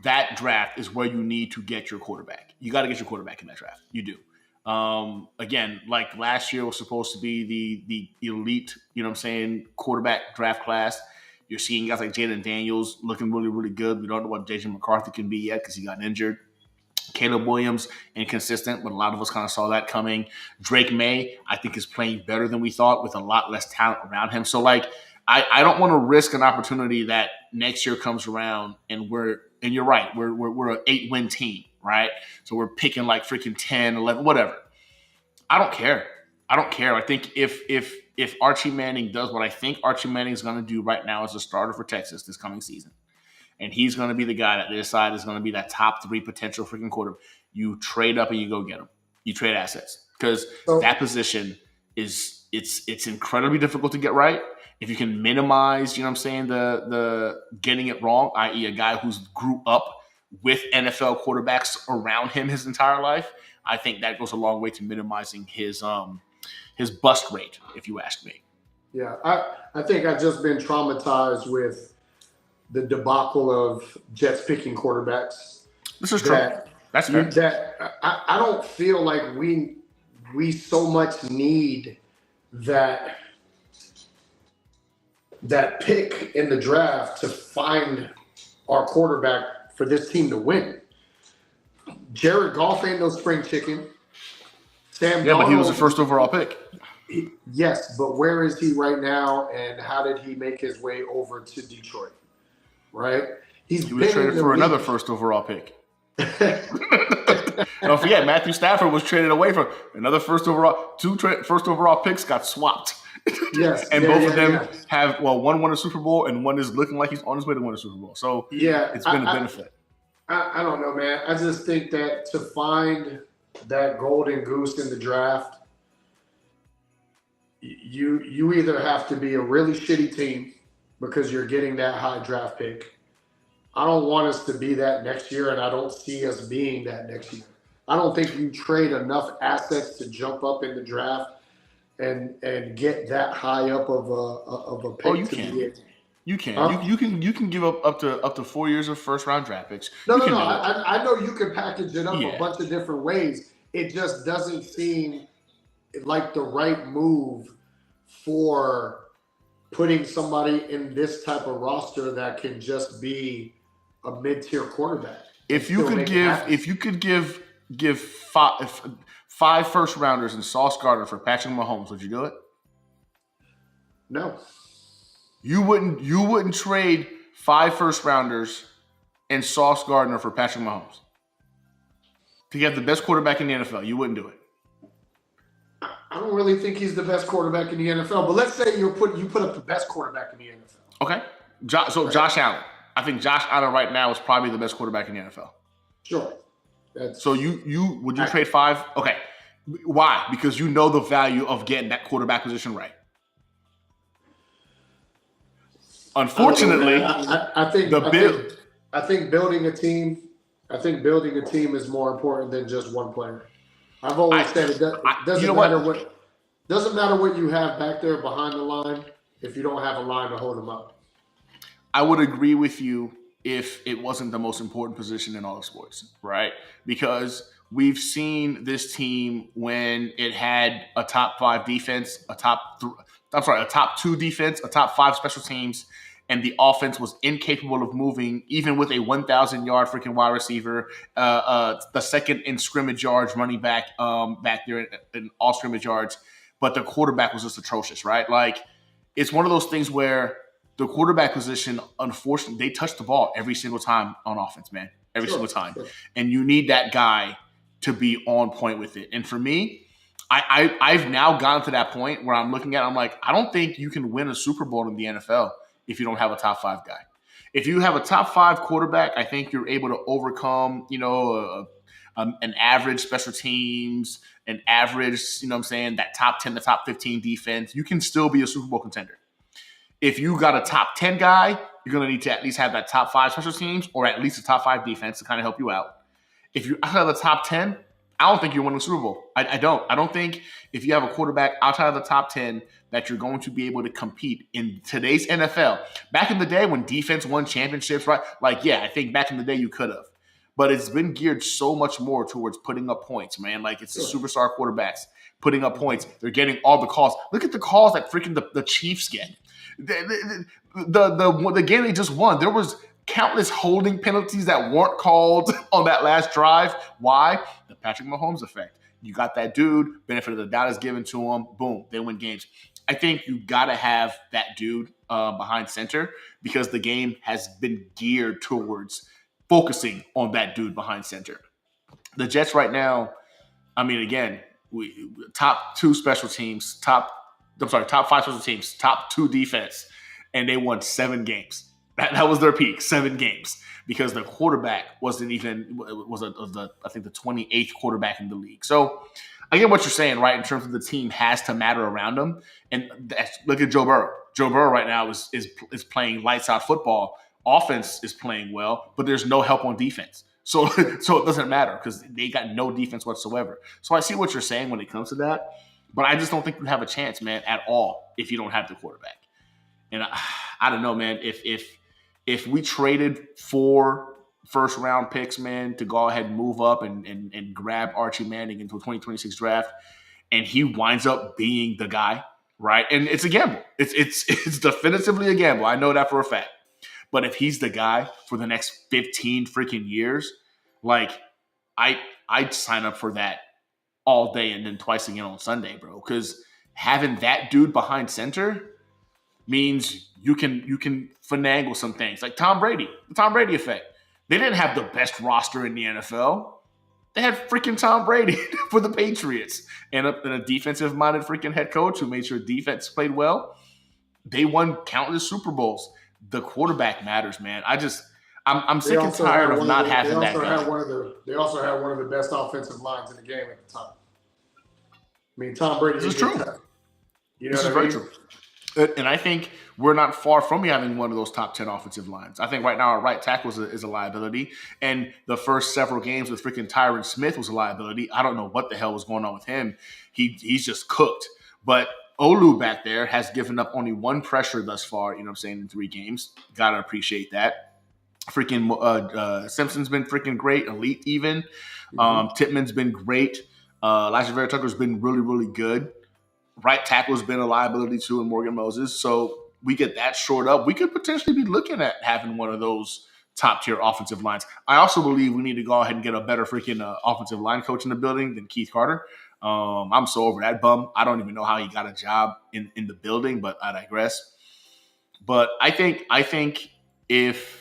that draft is where you need to get your quarterback. You got to get your quarterback in that draft. You do. Again, like last year was supposed to be the elite, quarterback draft class. You're seeing guys like Jaden Daniels looking really, really good. We don't know what J.J. McCarthy can be yet because he got injured. Caleb Williams, inconsistent, but a lot of us kind of saw that coming. Drake May, I think, is playing better than we thought with a lot less talent around him. So, I don't want to risk an opportunity that next year comes around and you're right, we're an 8-win team, right? So we're picking like freaking 10, 11, whatever. I don't care. I think if Archie Manning does what I think Archie Manning is going to do right now as a starter for Texas this coming season, and he's going to be the guy that this side is going to be that top 3 potential freaking quarterback, you trade up and you go get him. You trade assets because that position it's incredibly difficult to get right. If you can minimize, the getting it wrong, i.e. a guy who's grew up with NFL quarterbacks around him his entire life, I think that goes a long way to minimizing his bust rate, if you ask me. Yeah, I think I've just been traumatized with the debacle of Jets picking quarterbacks. This is true. That's fair. I don't feel like we so much need that pick in the draft to find our quarterback for this team to win. Jared Goff ain't no spring chicken. Sam Yeah, but he was the Darnold, first overall pick. yes, but where is he right now, and how did he make his way over to Detroit? Right, he's He was been in traded the for another league. first overall pick. Don't forget, Matthew Stafford was traded away from another first overall. First overall picks got swapped. Yes, And yeah, both of yeah, them yeah, have, well, one won a Super Bowl and one is looking like he's on his way to win a Super Bowl. So yeah. it's been a benefit. I don't know, man. I just think that to find that golden goose in the draft, you either have to be a really shitty team because you're getting that high draft pick. I don't want us to be that next year, and I don't see us being that next year. I don't think you trade enough assets to jump up in the draft and get that high up of a Oh, pick you to can. be it. You can. Huh? You can give up to 4 years of first round draft picks. No, You no, can no. do it. I know you can package it up a Yeah. bunch of different ways. It just doesn't seem like the right move for putting somebody in this type of roster that can just be a mid-tier quarterback. If you could give five first rounders and Sauce Gardner for Patrick Mahomes, would you do it? No. You wouldn't trade 5 first rounders and Sauce Gardner for Patrick Mahomes to get the best quarterback in the NFL. You wouldn't do it. I don't really think he's the best quarterback in the NFL, but let's say you put up the best quarterback in the NFL. Okay. Josh Allen. I think Josh Allen right now is probably the best quarterback in the NFL. Sure. So you would you trade 5? Okay. Why? Because you know the value of getting that quarterback position right. Unfortunately, I think building a team. I think building a team is more important than just one player. I've always said it doesn't matter what you have back there behind the line if you don't have a line to hold them up. I would agree with you if it wasn't the most important position in all of sports, right? Because we've seen this team when it had a top 5 defense, a top 2 defense, a top 5 special teams, and the offense was incapable of moving, even with a 1,000-yard freaking wide receiver, the second in scrimmage yards running back back there in all scrimmage yards. But the quarterback was just atrocious, right? Like, it's one of those things where the quarterback position, unfortunately, they touch the ball every single time on offense, man. Every single time. Sure. And you need that guy to be on point with it. And for me, I've now gotten to that point where I'm looking at it, I'm like, I don't think you can win a Super Bowl in the NFL if you don't have a top 5 guy. If you have a top 5 quarterback, I think you're able to overcome, an average special teams, an average, that top 10 to top 15 defense. You can still be a Super Bowl contender. If you got a top 10 guy, you're going to need to at least have that top 5 special teams or at least a top 5 defense to kind of help you out. If you're outside of the top 10, I don't think you're winning the Super Bowl. I don't. I don't think if you have a quarterback outside of the top 10 that you're going to be able to compete in today's NFL. Back in the day when defense won championships, right? Like, yeah, I think back in the day you could have. But it's been geared so much more towards putting up points, man. Like, it's the superstar quarterbacks putting up points. They're getting all the calls. Look at the calls that freaking the Chiefs get. The game they just won, there was countless holding penalties that weren't called on that last drive. Why? The Patrick Mahomes effect. You got that dude, benefit of the doubt is given to him. Boom, they win games. I think you got to have that dude behind center because the game has been geared towards focusing on that dude behind center. The Jets right now, I mean, again, top 5 special teams, top 5 special teams, top 2 defense, and they won 7 games. That was their peak, 7 games, because the quarterback was I think the 28th quarterback in the league. So I get what you're saying, right? In terms of the team has to matter around them, and look at Joe Burrow. Joe Burrow right now is playing lights out football. Offense is playing well, but there's no help on defense. So it doesn't matter because they got no defense whatsoever. So I see what you're saying when it comes to that, but I just don't think you have a chance, man, at all if you don't have the quarterback. And I don't know, man. If we traded 4 first round picks, man, to go ahead and move up and grab Archie Manning into a 2026 draft, and he winds up being the guy, right? And it's a gamble. It's definitively a gamble. I know that for a fact. But if he's the guy for the next 15 freaking years, like I'd sign up for that all day and then twice again on Sunday, bro. Because having that dude behind center means you can finagle some things like Tom Brady, the Tom Brady effect. They didn't have the best roster in the NFL. They had freaking Tom Brady for the Patriots and a defensive minded freaking head coach who made sure defense played well. They won countless Super Bowls. The quarterback matters, man. I'm They sick and also tired had of one of not the. They having that also had guy. one of the. They also had one of the best offensive lines in the game at the time. I mean, Tom Brady This is didn't get true. cut. You know This is what I very mean? true. And I think we're not far from having one of those top 10 offensive lines. I think right now our right tackle is a liability. And the first several games with freaking Tyron Smith was a liability. I don't know what the hell was going on with him. He's just cooked. But Olu back there has given up only one pressure thus far, you know what I'm saying, in 3 games. Gotta appreciate that. Freaking Simpson's been freaking great, elite even. Mm-hmm. Titman's been great. Elijah Vera Tucker's been really, really good. Right tackle's been a liability too in Morgan Moses. So we get that shored up. We could potentially be looking at having one of those top tier offensive lines. I also believe we need to go ahead and get a better freaking offensive line coach in the building than Keith Carter. I'm so over that bum. I don't even know how he got a job in the building, but I digress. But I think if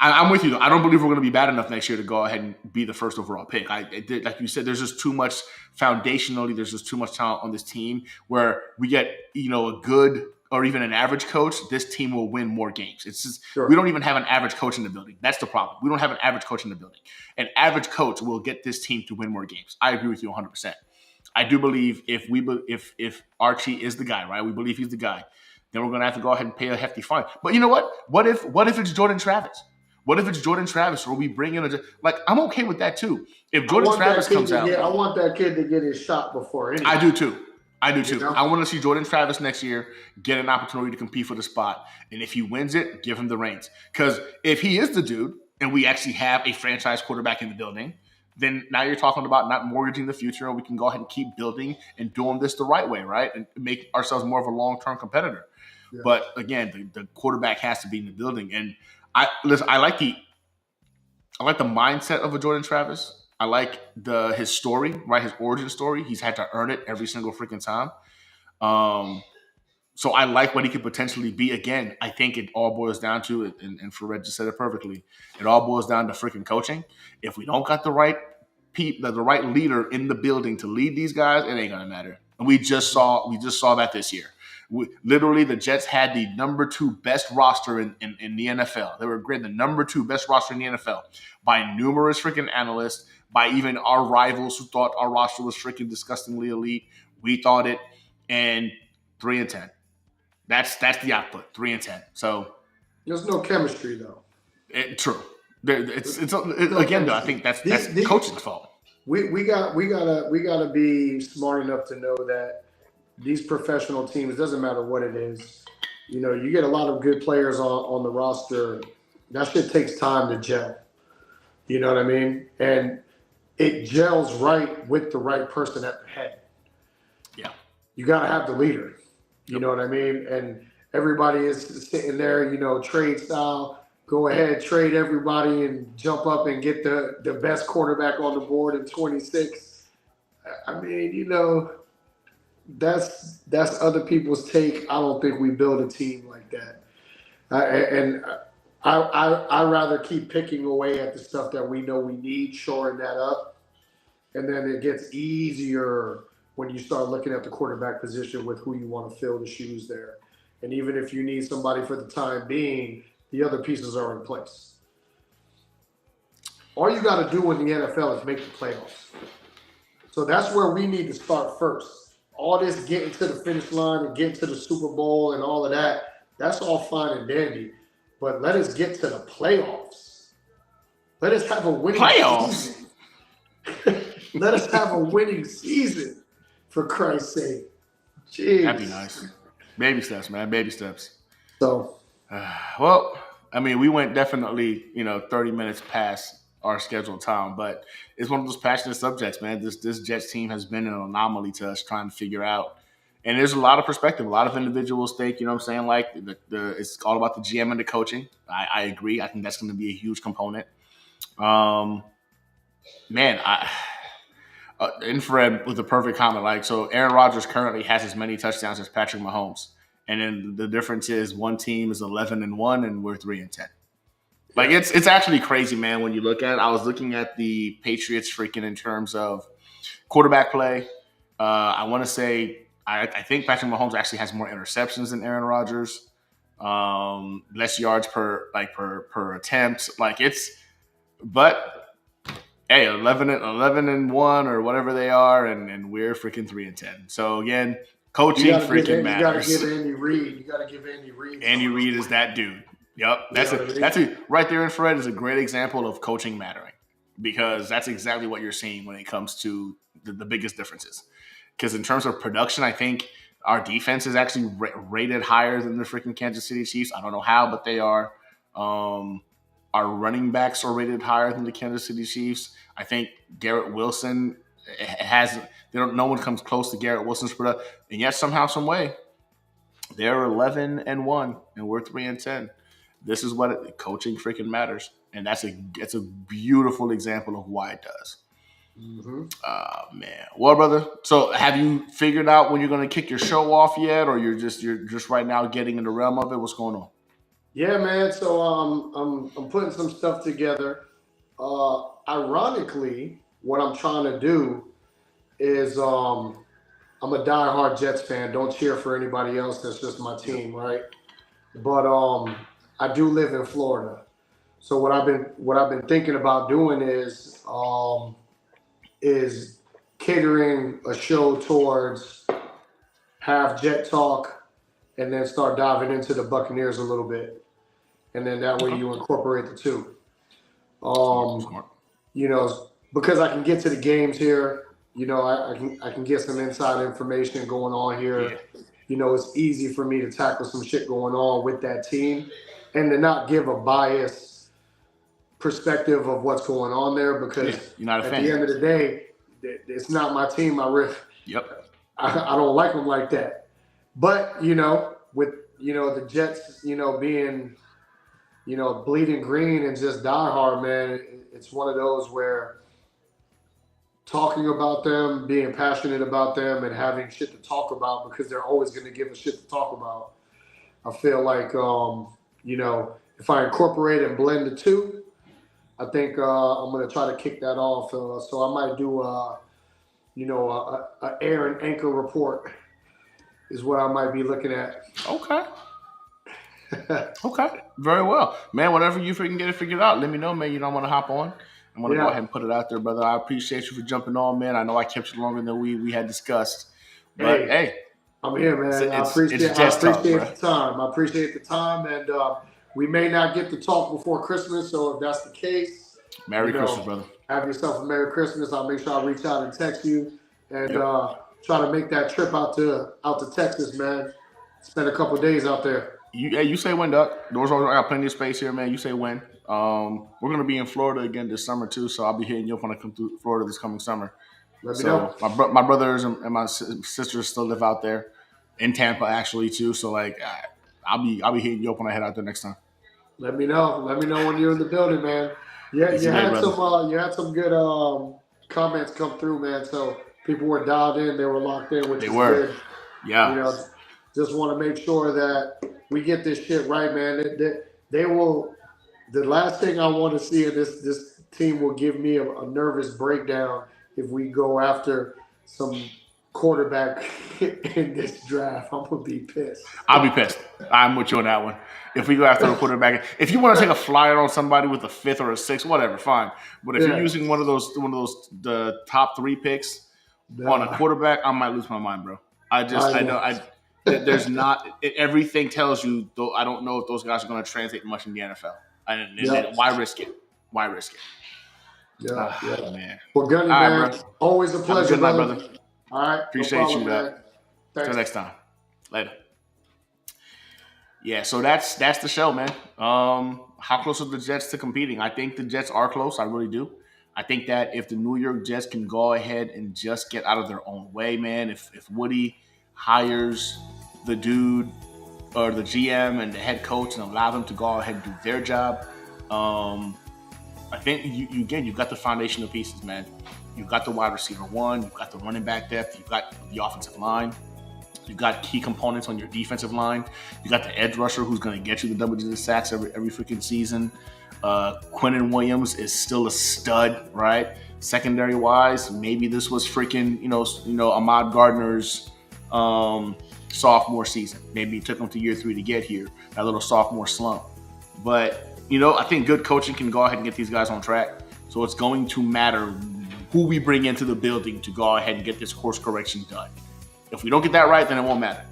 I'm with you. I don't believe we're going to be bad enough next year to go ahead and be the first overall pick. Like you said, there's just too much foundationally. There's just too much talent on this team where we get a good or even an average coach. This team will win more games. It's just we Sure. don't even have an average coach in the building. That's the problem. We don't have an average coach in the building. An average coach will get this team to win more games. I agree with you 100%. I do believe if Archie is the guy, right? We believe he's the guy. Then we're gonna have to go ahead and pay a hefty fine. But you know what? What if it's Jordan Travis? What if it's Jordan Travis or we bring in I'm okay with that too. If I Jordan want that Travis kid comes to out, get. I want that kid to get his shot before I anything. do too. I do You too. know. I want to see Jordan Travis next year get an opportunity to compete for the spot. And if he wins it, give him the reins. Because if he is the dude and we actually have a franchise quarterback in the building, then now you're talking about not mortgaging the future and we can go ahead and keep building and doing this the right way, right? And make ourselves more of a long-term competitor. Yeah. But again, the quarterback has to be in the building. And I like the mindset of a Jordan Travis. I like his story, right? His origin story. He's had to earn it every single freaking time. Um, so I like what he could potentially be. Again, I think it all boils down to it, and Fred just said it perfectly. It all boils down to freaking coaching. If we don't got the right the right leader in the building to lead these guys, it ain't gonna matter. And we just saw that this year. Literally, the Jets had the number 2 best roster in the NFL. They were great, the number 2 best roster in the NFL by numerous freaking analysts, by even our rivals who thought our roster was freaking disgustingly elite. We thought it, and 3-10. That's the output. 3-10. So There's no chemistry though. true. No Again though. I chemistry. think that's The coaching's fault. we gotta be smart enough to know that these professional teams, doesn't matter what it is, you get a lot of good players on the roster. That shit takes time to gel. You know what I mean? And it gels right with the right person at the head. Yeah. You gotta have the leader. You know what I mean? And everybody is sitting there, trade style. Go ahead, trade everybody and jump up and get the best quarterback on the board in 26. I mean, that's other people's take. I don't think we build a team like that. And I rather keep picking away at the stuff that we know we need, shoring that up, and then it gets easier when you start looking at the quarterback position with who you want to fill the shoes there. And even if you need somebody for the time being, the other pieces are in place. All you got to do in the NFL is make the playoffs. So that's where we need to start first. All this getting to the finish line and getting to the Super Bowl and all of that, that's all fine and dandy. But let us get to the playoffs. Let us have a winning Playoffs? season. Let us have a winning season, for Christ's sake. Jeez. That'd be nice. Baby steps, man. Baby steps. So, Well, I mean, we went definitely, 30 minutes past our scheduled time, but it's one of those passionate subjects, man. This Jets team has been an anomaly to us trying to figure out. And there's a lot of perspective. A lot of individuals think, what I'm saying, like it's all about the GM and the coaching. I agree. I think that's going to be a huge component. Man, Infrared with the perfect comment. Like, so Aaron Rodgers currently has as many touchdowns as Patrick Mahomes, and then the difference is one team is 11-1 and we're 3-10. Like, it's actually crazy, man. When you look at it, I was looking at the Patriots freaking in terms of quarterback play. I want to say I think Patrick Mahomes actually has more interceptions than Aaron Rodgers. Less yards per attempt. Like, it's, but hey, 11-1 or whatever they are, and we're freaking 3-10. So again, coaching freaking matters. You got to give Andy Reid. You got to give Andy Reid. Andy Reid is that dude. Yep, that's right there. Infrared is a great example of coaching mattering, because that's exactly what you're seeing when it comes to the biggest differences. Because in terms of production, I think our defense is actually rated higher than the freaking Kansas City Chiefs. I don't know how, but they are. Our running backs are rated higher than the Kansas City Chiefs. I think Garrett Wilson has. No one comes close to Garrett Wilson's production, and yet somehow, some way, they're 11-1 and we're 3-10. This is what coaching freaking matters, and it's a beautiful example of why it does. Mm-hmm. Man, well, brother. So, have you figured out when you're going to kick your show off yet, or you're just right now getting in the realm of it? What's going on? Yeah, man. So I'm putting some stuff together. Ironically, what I'm trying to do is I'm a diehard Jets fan. Don't cheer for anybody else. That's just my team, right? But I do live in Florida. So what I've been thinking about doing is catering a show towards have Jet talk and then start diving into the Buccaneers a little bit. And then that way you incorporate the two. Smart. You know, because I can get to the games here, you know, I can get some inside information going on here. Yeah. You know, it's easy for me to tackle some shit going on with that team and to not give a biased perspective of what's going on there, because you're not a at fan. The end of the day, it's not my team. Yep. I don't like them like that. But, you know, with, you know, the Jets, you know, being, you know, bleeding green and just diehard, man, it's one of those where talking about them, being passionate about them, and having shit to talk about, because they're always going to give us shit to talk about. I feel like, you know, if I incorporate and blend the two, I think I'm going to try to kick that off. So I might do, you know, a air and anchor report is what I might be looking at. Okay. Okay. Very well. Man, whenever you freaking get it figured out, let me know, man. You don't want to hop on. I'm going to go ahead and put it out there, brother. I appreciate you for jumping on, man. I know I kept you longer than we had discussed. But, hey. I'm here, man. I appreciate the time. I appreciate the time. And we may not get to talk before Christmas, so if that's the case, Merry Christmas, brother. Have yourself a Merry Christmas. I'll make sure I reach out and text you and try to make that trip out to Texas, man. Spend a couple of days out there. You say when, Duck. Doors I got plenty of space here, man. You say when. We're gonna be in Florida again this summer too, so I'll be hitting you up when I come to Florida this coming summer. Let me know. My brothers and my sisters still live out there in Tampa, actually, too. So like, I'll be hitting you up when I head out there next time. Let me know. Let me know when you're in the building, man. Yeah, you had some good comments come through, man. So people were dialed in, they were locked in, which is good. Yeah. You know, just want to make sure that we get this shit right, man. They will. The last thing I want to see in this team will give me a nervous breakdown if we go after some quarterback in this draft. I'm gonna be pissed. I'll be pissed. I'm with you on that one. If we go after a quarterback, if you want to take a flyer on somebody with a 5th or a 6th, whatever, fine. But if you're using one of those the top 3 picks on a quarterback, I might lose my mind, bro. There's not everything tells you. Though I don't know if those guys are going to translate much in the NFL. Why risk it? Why risk it? Yeah, man. Well, Gunny, man, bro. Always a pleasure, good night, brother. All right. Appreciate you, man. Until next time. Later. Yeah, so that's the show, man. How close are the Jets to competing? I think the Jets are close. I really do. I think that if the New York Jets can go ahead and just get out of their own way, man, if Woody hires the dude or the GM and the head coach and allow them to go ahead and do their job, I think you've got the foundational pieces, man. You've got the wide receiver one. You've got the running back depth. You've got the offensive line. You've got key components on your defensive line. You got the edge rusher who's going to get you the double-digit sacks every freaking season. Quinnen Williams is still a stud, right? Secondary wise, maybe this was freaking Ahmad Gardner's sophomore season. Maybe it took him to year 3 to get here. That little sophomore slump, but I think good coaching can go ahead and get these guys on track. So it's going to matter who we bring into the building to go ahead and get this course correction done. If we don't get that right, then it won't matter.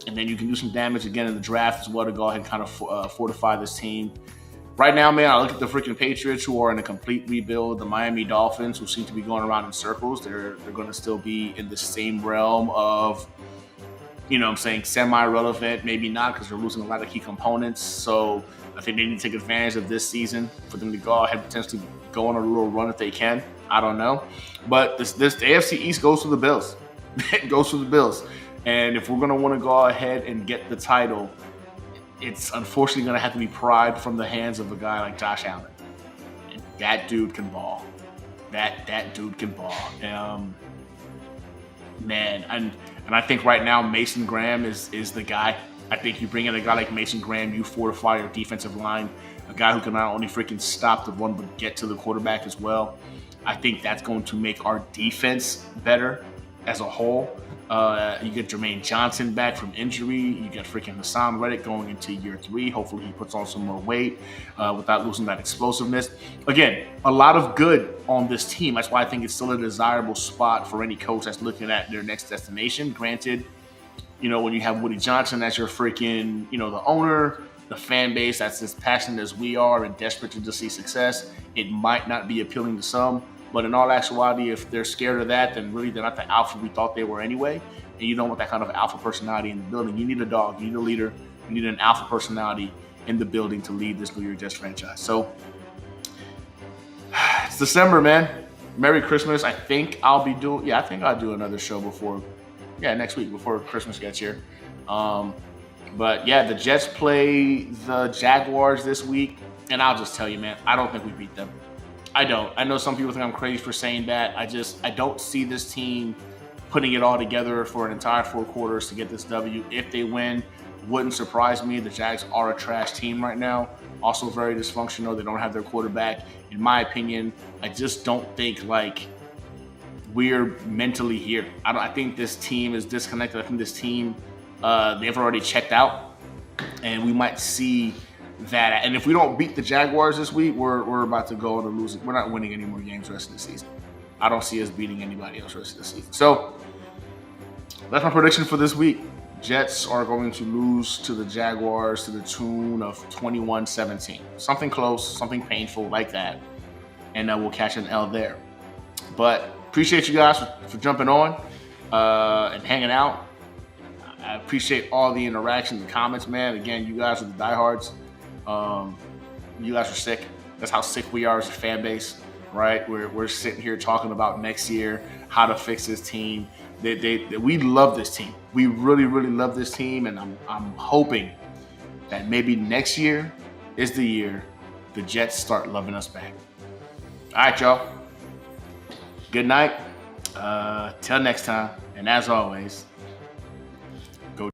And then you can do some damage again in the draft as well to go ahead and kind of fortify this team. Right now, man, I look at the freaking Patriots, who are in a complete rebuild. The Miami Dolphins, who seem to be going around in circles. They're going to still be in the same realm of, semi-relevant. Maybe not, because they're losing a lot of key components. So I think they need to take advantage of this season for them to go ahead and potentially go on a little run if they can. I don't know. But the AFC East goes to the Bills. It goes to the Bills. And if we're going to want to go ahead and get the title, it's unfortunately going to have to be pried from the hands of a guy like Josh Allen. And that dude can ball. That dude can ball. Man, and I think right now Mason Graham is the guy. I think you bring in a guy like Mason Graham, you fortify your defensive line, a guy who can not only freaking stop the run but get to the quarterback as well. I think that's going to make our defense better as a whole. You get Jermaine Johnson back from injury. You get freaking Hassan Reddick going into year 3. Hopefully he puts on some more weight without losing that explosiveness. Again, a lot of good on this team. That's why I think it's still a desirable spot for any coach that's looking at their next destination. Granted, when you have Woody Johnson as your freaking, the owner, the fan base that's as passionate as we are and desperate to just see success, it might not be appealing to some. But in all actuality, if they're scared of that, then really they're not the alpha we thought they were anyway. And you don't want that kind of alpha personality in the building. You need a dog. You need a leader. You need an alpha personality in the building to lead this New York Jets franchise. So it's December, man. Merry Christmas. I think I'll do another show next week before Christmas gets here. But yeah, the Jets play the Jaguars this week. And I'll just tell you, man, I don't think we beat them. I don't. I know some people think I'm crazy for saying that. I don't see this team putting it all together for an entire 4 quarters to get this W. If they win, wouldn't surprise me. The Jags are a trash team right now. Also very dysfunctional. They don't have their quarterback. In my opinion, I just don't think we're mentally here. I think this team is disconnected. I think this team, they've already checked out, and we might see that. And if we don't beat the Jaguars this week, we're about to go on a losing. We're not winning any more games the rest of the season. I don't see us beating anybody else the rest of the season. So that's my prediction for this week. Jets are going to lose to the Jaguars to the tune of 21-17. Something close, something painful like that. And we'll catch an L there. But appreciate you guys for jumping on and hanging out. I appreciate all the interaction, the comments, man. Again, you guys are the diehards. You guys are sick. That's how sick we are as a fan base, right? We're sitting here talking about next year, how to fix this team. We love this team. We really, really love this team, and I'm hoping that maybe next year is the year the Jets start loving us back. All right, y'all. Good night. Till next time, and as always, go.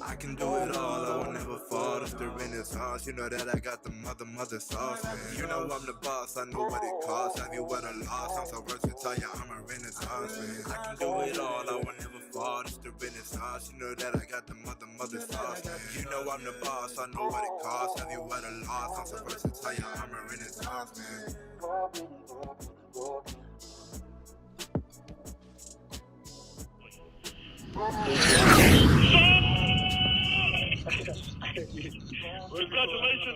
I can do it all, I will never fall. It's the Renaissance, you know that I got the mother sauce, man. You know I'm the boss, I know what it costs. Have you ever lost? I'm so versatile, yeah, I'm a Renaissance, man. I can do it all, I will never fall. It's the Renaissance, you know that I got the mother sauce, man. You know I'm the boss, I know what it costs. Have you ever lost? I'm so versatile, yeah, I'm a Renaissance, man. Congratulations.